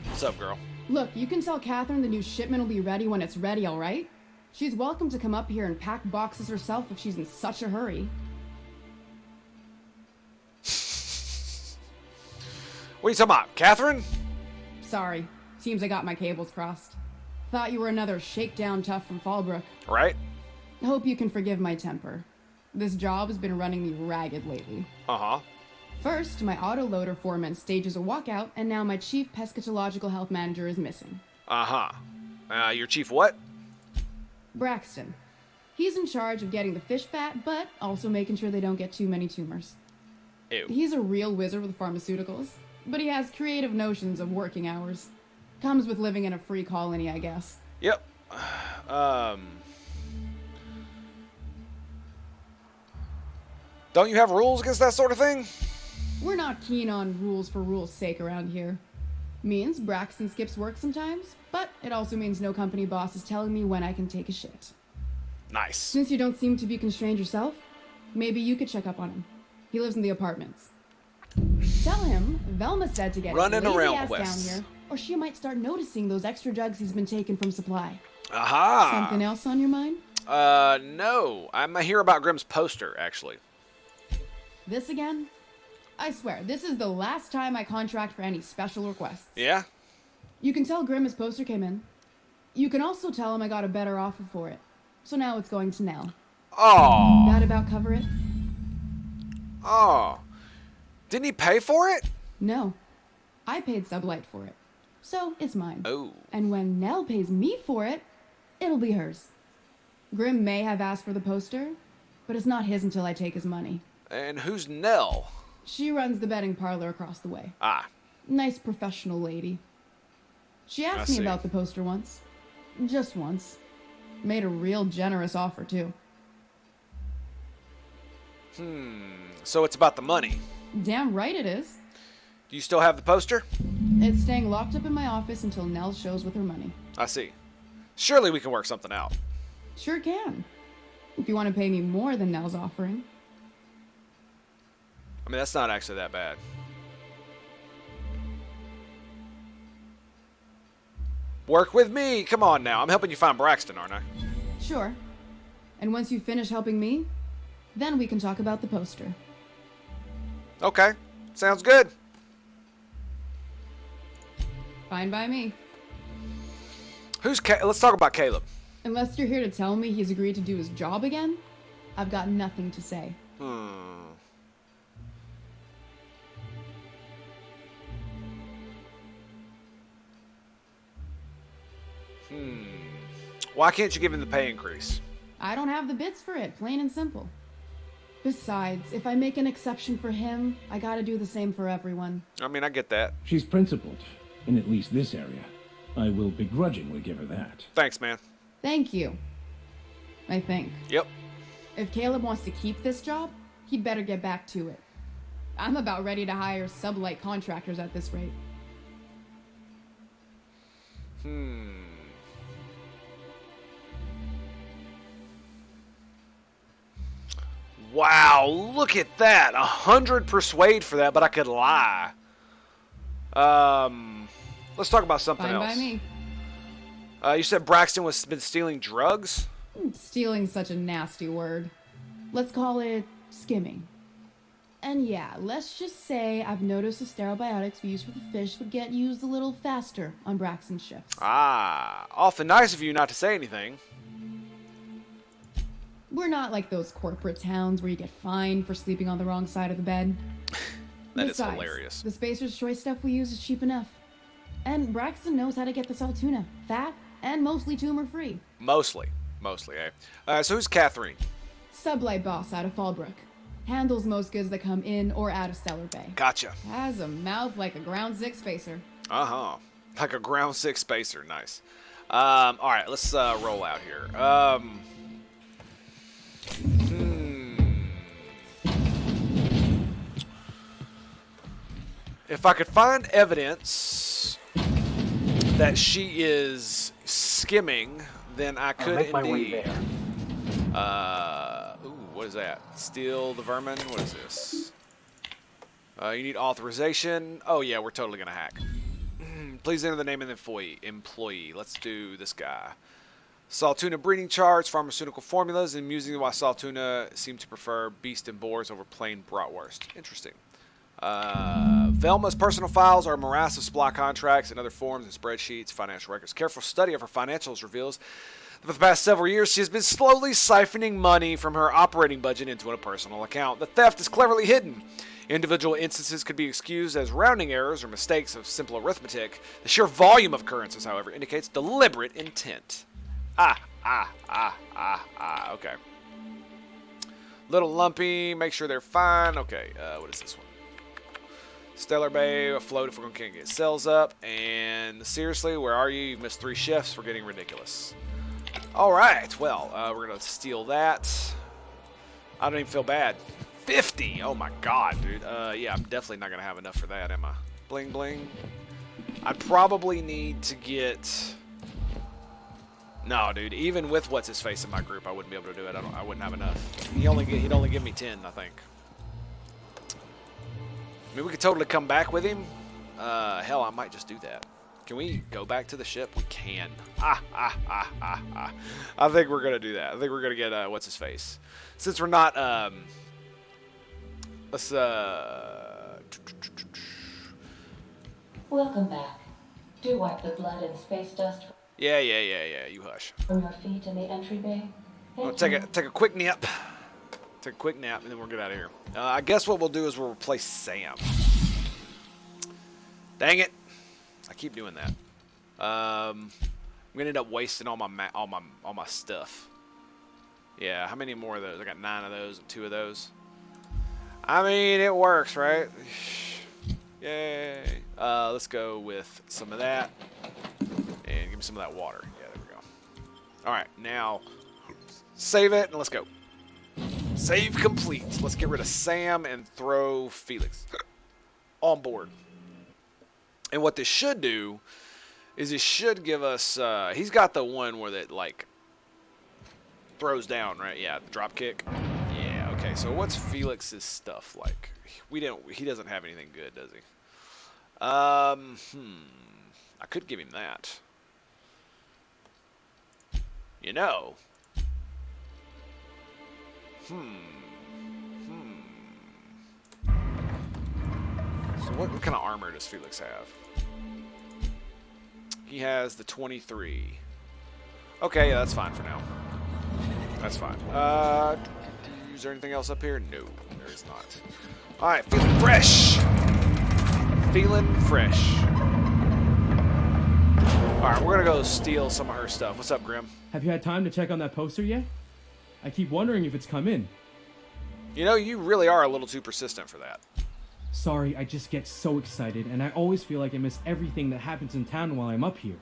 What's up, girl? Look, you can tell Catherine the new shipment will be ready when it's ready, all right? She's welcome to come up here and pack boxes herself if she's in such a hurry. What are you talking about, Catherine? Sorry. Seems I got my cables crossed. Thought you were another shakedown tough from Fallbrook. Right? Hope you can forgive my temper. This job has been running me ragged lately. Uh-huh. First, my autoloader foreman stages a walkout, and now my chief pescatological health manager is missing. Uh-huh. Your chief what? Braxton. He's in charge of getting the fish fat, but also making sure they don't get too many tumors. Ew. He's a real wizard with pharmaceuticals, but he has creative notions of working hours. Comes with living in a free colony, I guess. Yep. Don't you have rules against that sort of thing? We're not keen on rules for rules' sake around here. Means Braxton skips work sometimes, but it also means no company boss is telling me when I can take a shit. Nice. Since you don't seem to be constrained yourself, maybe you could check up on him. He lives in the apartments. Tell him Velma said to get his lazy ass down here, or she might start noticing those extra jugs he's been taking from supply. Aha! Something else on your mind? No. I'm here about Grimm's poster, actually. This again? I swear, this is the last time I contract for any special requests. Yeah? You can tell Grimm his poster came in. You can also tell him I got a better offer for it. So now it's going to Nell. Oh. That about cover it? Oh. Didn't he pay for it? No. I paid Sublight for it. So it's mine. Oh. And when Nell pays me for it, it'll be hers. Grimm may have asked for the poster, but it's not his until I take his money. And who's Nell? She runs the betting parlor across the way. Ah. Nice professional lady. She asked me about the poster once. Just once. Made a real generous offer, too. So it's about the money. Damn right it is. Do you still have the poster? It's staying locked up in my office until Nell shows with her money. I see. Surely we can work something out. Sure can. If you want to pay me more than Nell's offering. I mean, that's not actually that bad. Work with me! Come on now. I'm helping you find Braxton, aren't I? Sure. And once you finish helping me, then we can talk about the poster. Okay. Sounds good. Fine by me. Let's talk about Caleb. Unless you're here to tell me he's agreed to do his job again, I've got nothing to say. Why can't you give him the pay increase? I don't have the bits for it, plain and simple. Besides, if I make an exception for him, I gotta do the same for everyone. I mean, I get that. She's principled, in at least this area. I will begrudgingly give her that. Thanks, man. Thank you. I think. Yep. If Caleb wants to keep this job, he'd better get back to it. I'm about ready to hire sublight contractors at this rate. Wow, look at that. 100 persuade for that, but I could lie. Let's talk about something else. Fine by me. You said Braxton was been stealing drugs? Stealing's such a nasty word. Let's call it skimming. And yeah, let's just say I've noticed the stereobiotics we use for the fish would get used a little faster on Braxton's shifts. Ah, awfully nice of you not to say anything. We're not like those corporate towns where you get fined for sleeping on the wrong side of the bed. That Besides, is hilarious. The Spacer's Choice stuff we use is cheap enough. And Braxton knows how to get the Saltuna, fat and mostly tumor-free. Mostly, eh? So who's Catherine? Sublight boss out of Fallbrook. Handles most goods that come in or out of Stellar Bay. Gotcha. Has a mouth like a Ground 6 Spacer. Uh-huh. Like a Ground 6 Spacer. Nice. All right, let's roll out here. If I could find evidence that she is skimming, then I could make my way indeed. there. Ooh, what is that? Steal the vermin? What is this? You need authorization. Oh yeah, we're totally gonna hack. Please enter the name of the employee. Let's do this guy. Saltuna breeding charts, pharmaceutical formulas, and amusing why Saltuna seem to prefer beast and boars over plain bratwurst. Interesting. Velma's personal files are a morass of supply contracts and other forms and spreadsheets, financial records. Careful study of her financials reveals that for the past several years she has been slowly siphoning money from her operating budget into a personal account. The theft is cleverly hidden. Individual instances could be excused as rounding errors or mistakes of simple arithmetic. The sheer volume of occurrences, however, indicates deliberate intent. Okay. Little lumpy, make sure they're fine. Okay, what is this one? Stellar Bay, afloat if we're going to get cells up. And seriously, where are you? You've missed 3 shifts. We're getting ridiculous. Alright, well, we're going to steal that. I don't even feel bad. 50! Oh my god, dude. Yeah, I'm definitely not going to have enough for that, am I? Bling, bling. I'd probably need to get... No, dude. Even with what's-his-face in my group, I wouldn't be able to do it. I wouldn't have enough. He'd only give me 10, I think. I mean, we could totally come back with him. Hell, I might just do that. Can we go back to the ship? We can. I think we're gonna do that. I think we're gonna get what's-his-face. Since we're not, let's Welcome back. Do wipe the blood and space dust. Yeah. You hush. From your feet in the entry bay. We'll take a quick nap. Take a quick nap, and then we'll get out of here. I guess what we'll do is we'll replace Sam. Dang it! I keep doing that. I'm gonna end up wasting all my stuff. Yeah, how many more of those? I got 9 of those and 2 of those. I mean, it works, right? Yay! Let's go with some of that, and give me some of that water. Yeah, there we go. All right, now save it and let's go. Save complete. Let's get rid of Sam and throw Felix on board. And what this should do is it should give us... he's got the one where that, like, throws down, right? Yeah, the drop kick. Yeah, okay. So what's Felix's stuff like? He doesn't have anything good, does he? I could give him that. You know... So what kind of armor does Felix have? He has the 23. Okay, yeah, that's fine for now. That's fine. Is there anything else up here? No, there is not. Alright, feeling fresh! Feeling fresh. Alright, we're gonna go steal some of her stuff. What's up, Grim? Have you had time to check on that poster yet? I keep wondering if it's come in. You know, you really are a little too persistent for that. Sorry, I just get so excited, and I always feel like I miss everything that happens in town while I'm up here.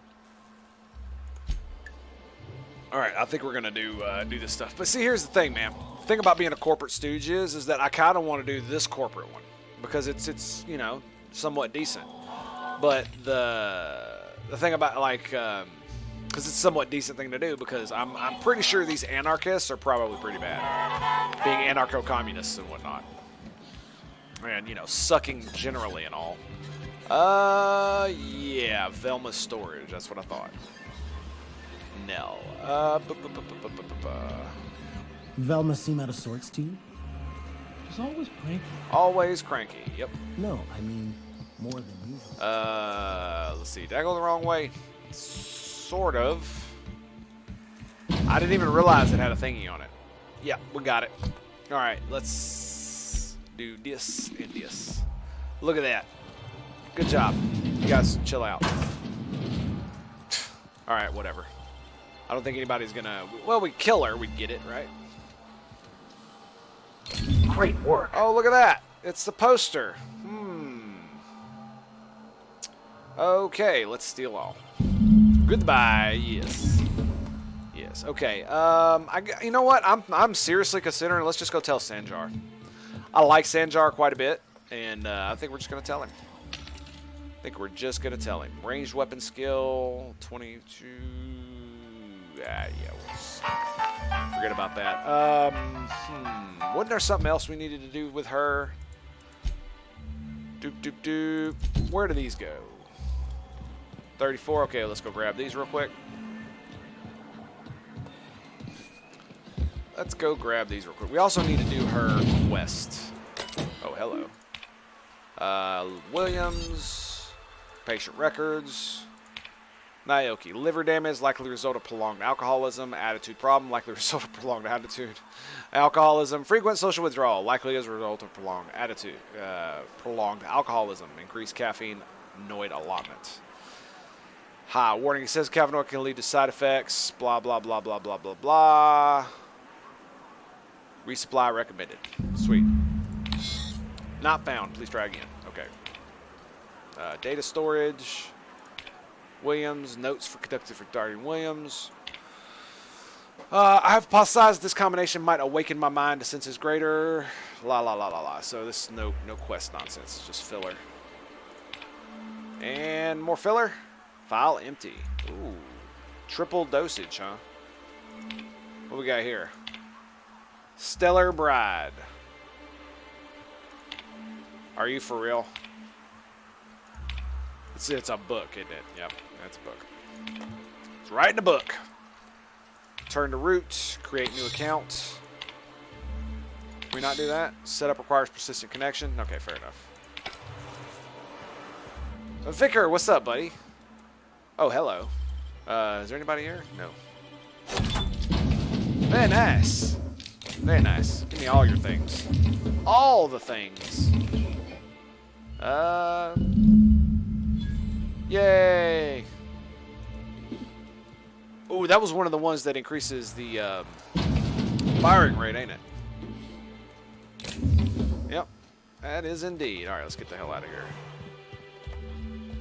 Alright, I think we're gonna do this stuff. But see, here's the thing, man. The thing about being a corporate stooge is that I kind of want to do this corporate one. Because it's you know, somewhat decent. But the thing about, like... because it's a somewhat decent thing to do, because I'm pretty sure these anarchists are probably pretty bad. Being anarcho-communists and whatnot. And, you know, sucking generally and all. Yeah, Velma's storage, that's what I thought. No. Velma seem out of sorts to you? She's always cranky. Always cranky. Yep. No, I mean more than usual. Let's see. Did I go the wrong way? Sort of. I didn't even realize it had a thingy on it. Yeah, we got it. All right, let's do this and this. Look at that. Good job. You guys chill out. All right, whatever. I don't think anybody's gonna... Well, we kill her, we'd get it, right? Great work. Oh, look at that. It's the poster. Okay, let's steal all. Goodbye. Yes. Yes. Okay. you know what? I'm seriously considering. Let's just go tell Sanjar. I like Sanjar quite a bit, and I think we're just gonna tell him. Ranged weapon skill 22. Yeah. Forget about that. Wasn't there something else we needed to do with her? Doop. Where do these go? 34. Okay, let's go grab these real quick. We also need to do her quest. Oh, hello. Williams. Patient records. Naoki. Liver damage, likely result of prolonged alcoholism. Attitude problem, likely result of prolonged attitude. Alcoholism. Frequent social withdrawal, likely as a result of prolonged alcoholism. Increased caffeine noid allotment. Warning, it says caffeine can lead to side effects. Blah, blah, blah, blah, blah, blah, blah. Resupply recommended. Sweet. Not found. Please try again. Okay. Data storage. Williams. Notes for conductive regarding Williams. I have hypothesized this combination might awaken my mind to senses greater. La. So this is no quest nonsense. It's just filler. And more filler. File empty. Ooh. Triple dosage, huh? What we got here? Stellar Bride. Are you for real? It's a book, isn't it? Yep, that's a book. It's right in the book. Turn to root. Create new account. Can we not do that? Setup requires persistent connection. Okay, fair enough. Vicar, what's up, buddy? Oh, hello. Is there anybody here? No. Very nice. Very nice. Give me all your things. All the things. Yay. Oh, that was one of the ones that increases the firing rate, ain't it? Yep. That is indeed. All right, let's get the hell out of here.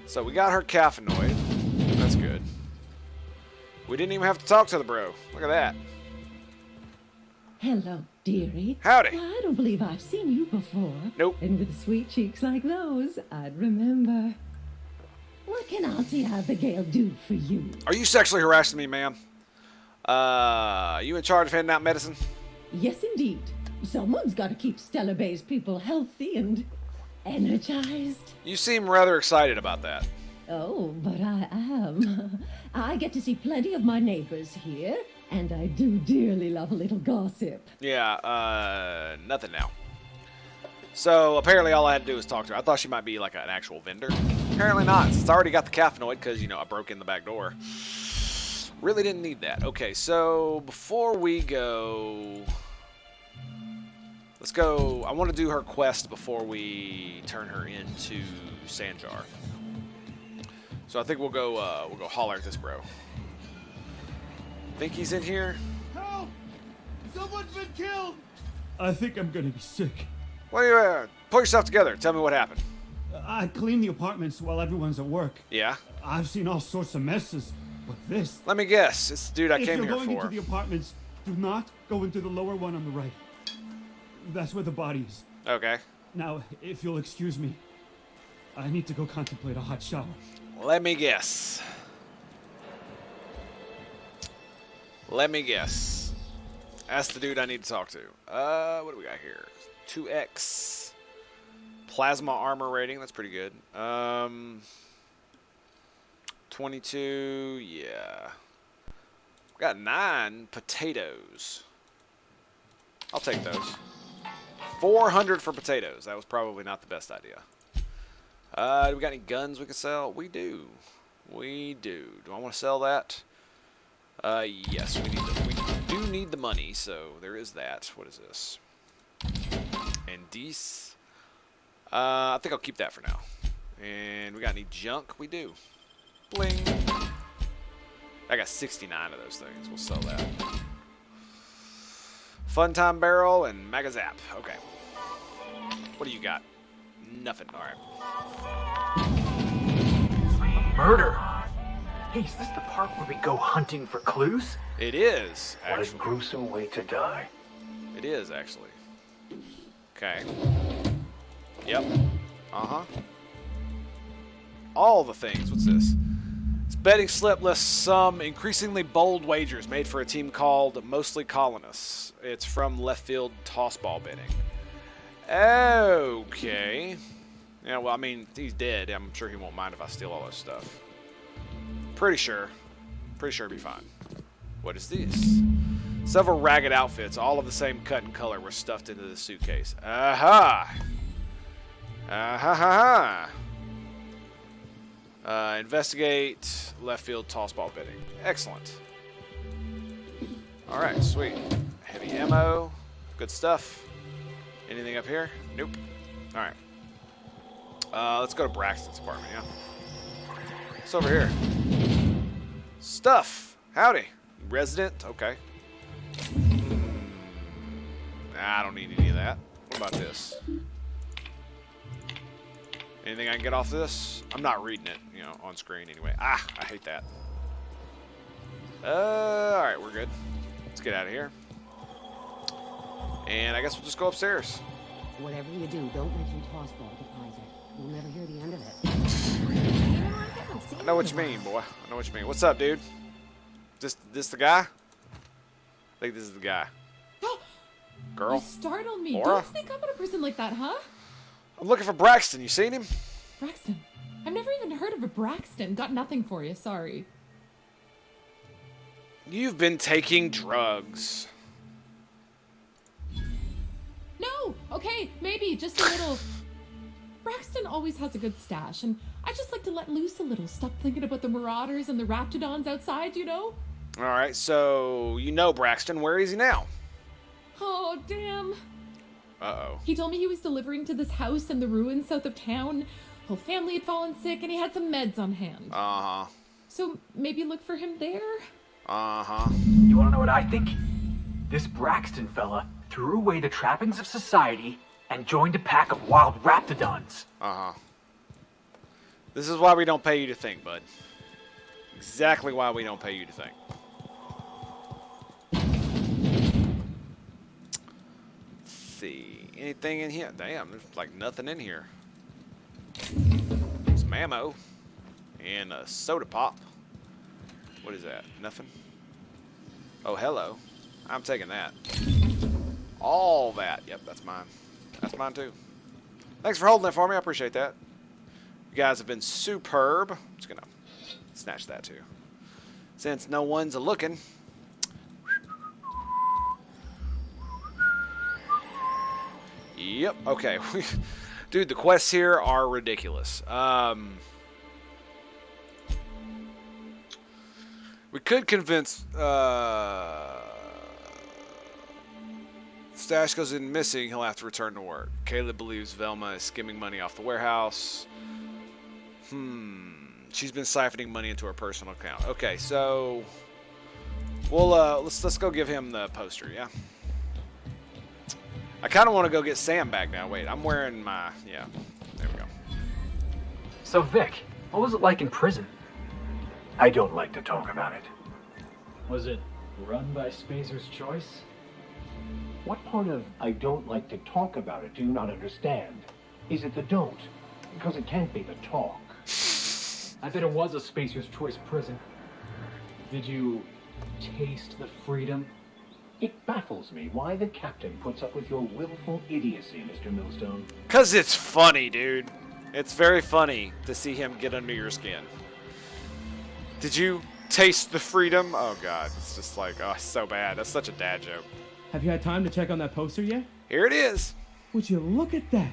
So we got her caffeinoid. That's good. We didn't even have to talk to the bro. Look at that. Hello, dearie. Howdy. Well, I don't believe I've seen you before. Nope. And with sweet cheeks like those, I'd remember. What can Auntie Abigail do for you? Are you sexually harassing me, ma'am? You in charge of handing out medicine? Yes, indeed. Someone's got to keep Stellar Bay's people healthy and energized. You seem rather excited about that. Oh, but I am. I get to see plenty of my neighbors here, and I do dearly love a little gossip. Yeah, nothing now. So, apparently all I had to do was talk to her. I thought she might be like an actual vendor. Apparently not. It's already got the caffeinoid because, you know, I broke in the back door. Really didn't need that. Okay, so before we go... Let's go... I want to do her quest before we turn her into Sanjar. So I think we'll go holler at this bro. Think he's in here? Help! Someone's been killed! I think I'm gonna be sick. What are you, pull yourself together. Tell me what happened. I clean the apartments while everyone's at work. Yeah? I've seen all sorts of messes, but this... Let me guess. It's the dude I came here for. If you're going into the apartments, do not go into the lower one on the right. That's where the body is. Okay. Now, if you'll excuse me, I need to go contemplate a hot shower. Let me guess. That's the dude I need to talk to. What do we got here? 2x. Plasma armor rating. That's pretty good. 22. Yeah. Got 9 potatoes. I'll take those. 400 for potatoes. That was probably not the best idea. Do we got any guns we can sell? We do. We do. Do I want to sell that? Yes, we do need the money, so there is that. What is this? And these. I think I'll keep that for now. And we got any junk? We do. Bling. I got 69 of those things. We'll sell that. Fun time barrel and magazap. Okay. What do you got? Nothing. All right. Murder. Hey, is this the part where we go hunting for clues? It is, actually. What a gruesome way to die. It is, actually. Okay. Yep. Uh-huh. All the things. What's this? This betting slip lists some increasingly bold wagers made for a team called Mostly Colonists. It's from left field tossball betting. Okay. Yeah, well, I mean, he's dead. I'm sure he won't mind if I steal all this stuff. Pretty sure. Pretty sure it'll be fine. What is this? Several ragged outfits, all of the same cut and color, were stuffed into the suitcase. Aha! Aha! Investigate left field tossball betting. Excellent. Alright, sweet. Heavy ammo. Good stuff. Anything up here? Nope. Alright. Let's go to Braxton's apartment, yeah? What's over here? Stuff. Howdy. Resident? Okay. Nah, I don't need any of that. What about this? Anything I can get off this? I'm not reading it, you know, on screen anyway. Ah, I hate that. Alright, we're good. Let's get out of here. And I guess we'll just go upstairs. Whatever you do, don't mention tossball to Kaiser. You'll never hear the end of it. I know what you mean, boy. I know what you mean. What's up, dude? This the guy? I think this is the guy. Girl? You startled me. Laura? Don't sneak up on a person like that, huh? I'm looking for Braxton. You seen him? Braxton? I've never even heard of a Braxton. Got nothing for you, sorry. You've been taking drugs. No! Okay, maybe, just a little. Braxton always has a good stash, and I just like to let loose a little. Stop thinking about the marauders and the raptidons outside, you know? Alright, so you know Braxton. Where is he now? Oh, damn. Uh-oh. He told me he was delivering to this house in the ruins south of town. Whole family had fallen sick, and he had some meds on hand. Uh-huh. So maybe look for him there? Uh-huh. You wanna know what I think? This Braxton fella threw away the trappings of society and joined a pack of wild raptidons. Uh-huh. This is why we don't pay you to think, bud. Exactly why we don't pay you to think. Let's see. Anything in here? Damn, there's like nothing in here. Some ammo. And a soda pop. What is that? Nothing? Oh, hello. I'm taking that. All that. Yep, that's mine. That's mine too. Thanks for holding it for me. I appreciate that. You guys have been superb. I'm just gonna snatch that too. Since no one's a-looking. Yep, okay. Dude, the quests here are ridiculous. We could convince... Stash goes in missing, he'll have to return to work. Caleb believes Velma is skimming money off the warehouse. She's been siphoning money into her personal account. Okay, so we'll let's go give him the poster, yeah? I kind of want to go get Sam back now. Wait, I'm wearing my... Yeah, there we go. So Vic, what was it like in prison? I don't like to talk about it. Was it run by Spacer's choice? What part of I don't like to talk about it do you not understand? Is it the don't? Because it can't be the talk. I bet it was a Spacer's choice prison. Did you taste the freedom? It baffles me why the captain puts up with your willful idiocy, Mr. Millstone. 'Cause it's funny, dude. It's very funny to see him get under your skin. Did you taste the freedom? Oh, God. It's just like, oh, so bad. That's such a dad joke. Have you had time to check on that poster yet? Here it is. Would you look at that?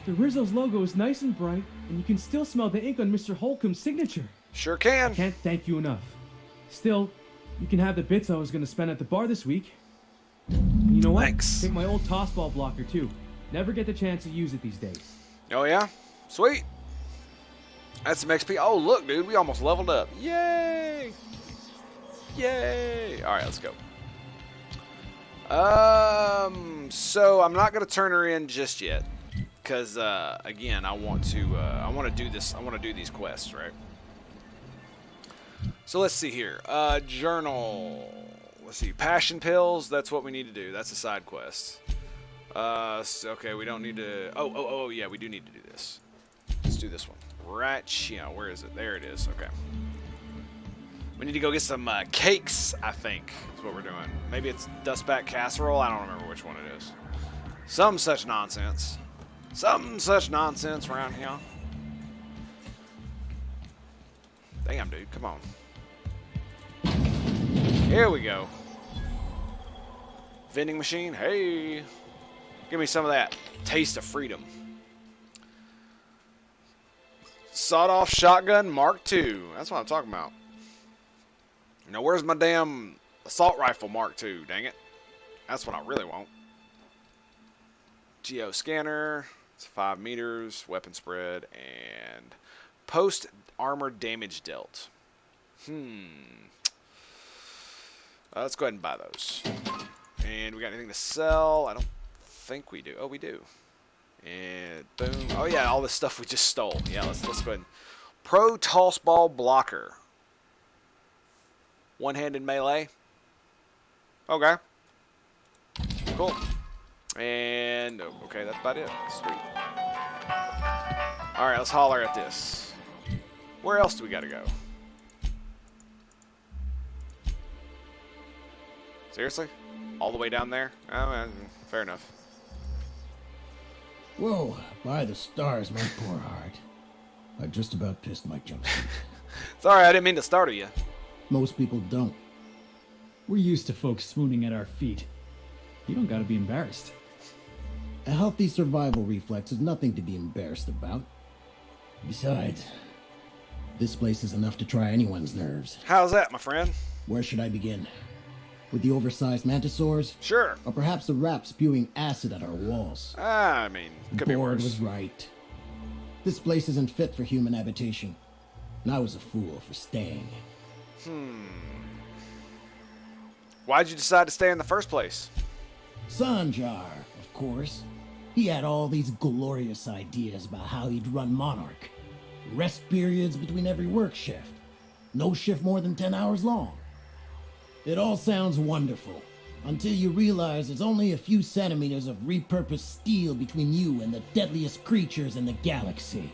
The Rizzo's logo is nice and bright, and you can still smell the ink on Mr. Holcomb's signature. Sure can. Can't thank you enough. Still, you can have the bits I was going to spend at the bar this week. And you know what? Thanks. Take my old tossball blocker, too. Never get the chance to use it these days. Oh, yeah? Sweet. That's some XP. Oh, look, dude. We almost leveled up. Yay! Yay! All right, let's go. So I'm not going to turn her in just yet. Because, again, I want to do this. I want to do these quests, right? So let's see here. Journal. Let's see. Passion pills. That's what we need to do. That's a side quest. Okay, we don't need to... Oh, yeah, we do need to do this. Let's do this one. Right, yeah, where is it? There it is. Okay. We need to go get some cakes, I think, is what we're doing. Maybe it's dustback casserole. I don't remember which one it is. Some such nonsense. Some such nonsense around here. Damn, dude. Come on. Here we go. Vending machine. Hey. Give me some of that taste of freedom. Sawed-off shotgun Mark II. That's what I'm talking about. Now, where's my damn assault rifle Mark II? Dang it. That's what I really want. Geo scanner. It's 5 meters. Weapon spread. And post armor damage dealt. Let's go ahead and buy those. And we got anything to sell? I don't think we do. Oh, we do. And boom. Oh, yeah, all this stuff we just stole. Yeah, let's go ahead and... Pro toss ball blocker. One-handed melee. Okay. Cool. And, okay, that's about it. Sweet. Alright, let's holler at this. Where else do we gotta go? Seriously? All the way down there? Oh, fair enough. Whoa, by the stars, my poor heart. I just about pissed my jumpsuit. Sorry, I didn't mean to startle you. Most people don't. We're used to folks swooning at our feet. You don't gotta be embarrassed. A healthy survival reflex is nothing to be embarrassed about. Besides, this place is enough to try anyone's nerves. How's that, my friend? Where should I begin? With the oversized mantisaurs? Sure. Or perhaps the rap spewing acid at our walls? I mean, could be worse. Board was right. This place isn't fit for human habitation. And I was a fool for staying. Why'd you decide to stay in the first place? Sanjar, of course. He had all these glorious ideas about how he'd run Monarch. Rest periods between every work shift. No shift more than 10 hours long. It all sounds wonderful, until you realize there's only a few centimeters of repurposed steel between you and the deadliest creatures in the galaxy.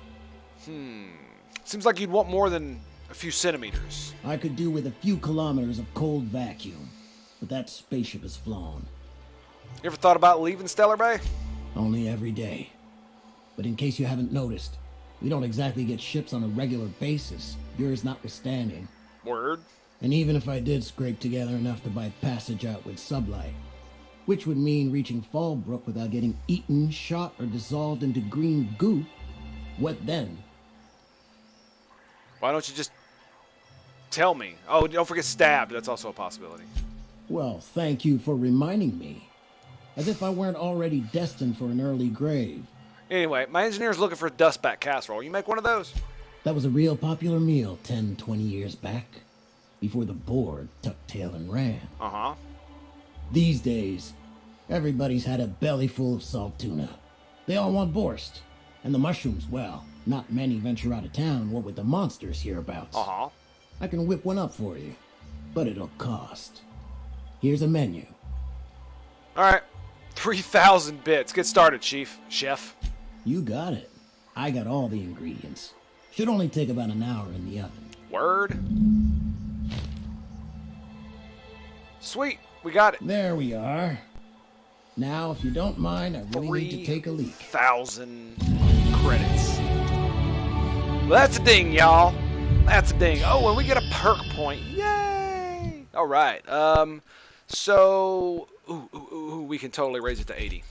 Seems like you'd want more than a few centimeters. I could do with a few kilometers of cold vacuum, but that spaceship is flown. You ever thought about leaving Stellar Bay? Only every day. But in case you haven't noticed, we don't exactly get ships on a regular basis, yours notwithstanding. Word. And even if I did scrape together enough to buy passage out with sublight, which would mean reaching Fallbrook without getting eaten, shot, or dissolved into green goo, what then? Why don't you just tell me? Oh, don't forget stabbed. That's also a possibility. Well, thank you for reminding me. As if I weren't already destined for an early grave. Anyway, my engineer's looking for a dustback casserole. You make one of those? That was a real popular meal 10, 20 years back. Before the board tucked tail and ran. Uh-huh. These days, everybody's had a belly full of salt tuna. They all want borscht. And the mushrooms, well, not many venture out of town, what with the monsters hereabouts. Uh-huh. I can whip one up for you, but it'll cost. Here's a menu. Alright. 3,000 bits. Get started, Chef. You got it. I got all the ingredients. Should only take about an hour in the oven. Word. Sweet, we got it. There we are. Now, if you don't mind, I really need to take a leak. 3,000 credits. Well, that's a ding, y'all. That's a ding. Oh, and we get a perk point. Yay! All right. So, we can totally raise it to 80.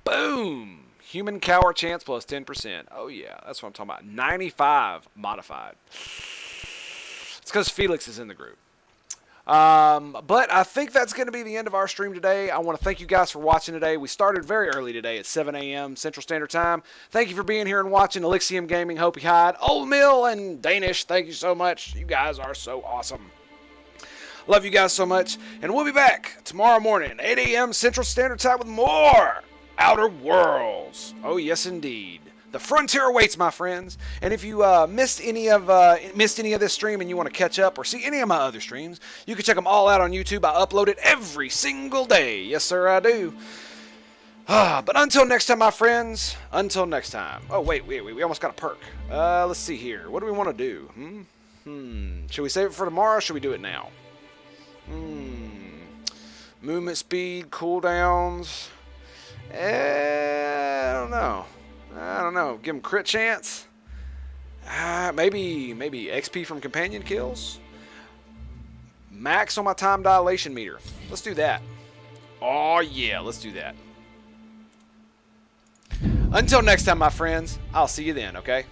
Boom! Human cower chance plus 10%. Oh, yeah. That's what I'm talking about. 95 modified. It's because Felix is in the group. But I think that's going to be the end of our stream today. I want to thank you guys for watching today. We started very early today at 7 a.m. Central Standard Time. Thank you for being here and watching Elixium Gaming, Hopi Hyde, Old Mill, and Danish. Thank you so much. You guys are so awesome. Love you guys so much. And we'll be back tomorrow morning, 8 a.m. Central Standard Time with more Outer Worlds. Oh, yes, indeed. The frontier awaits, my friends. And if you missed any of this stream and you want to catch up or see any of my other streams, you can check them all out on YouTube. I upload it every single day. Yes, sir, I do. But until next time, my friends. Until next time. Oh, wait. We almost got a perk. Let's see here. What do we want to do? Should we save it for tomorrow or should we do it now? Movement speed, cooldowns. I don't know. Give him crit chance. Maybe XP from companion kills. Max on my time dilation meter. Let's do that. Oh yeah, let's do that. Until next time, my friends. I'll see you then, okay?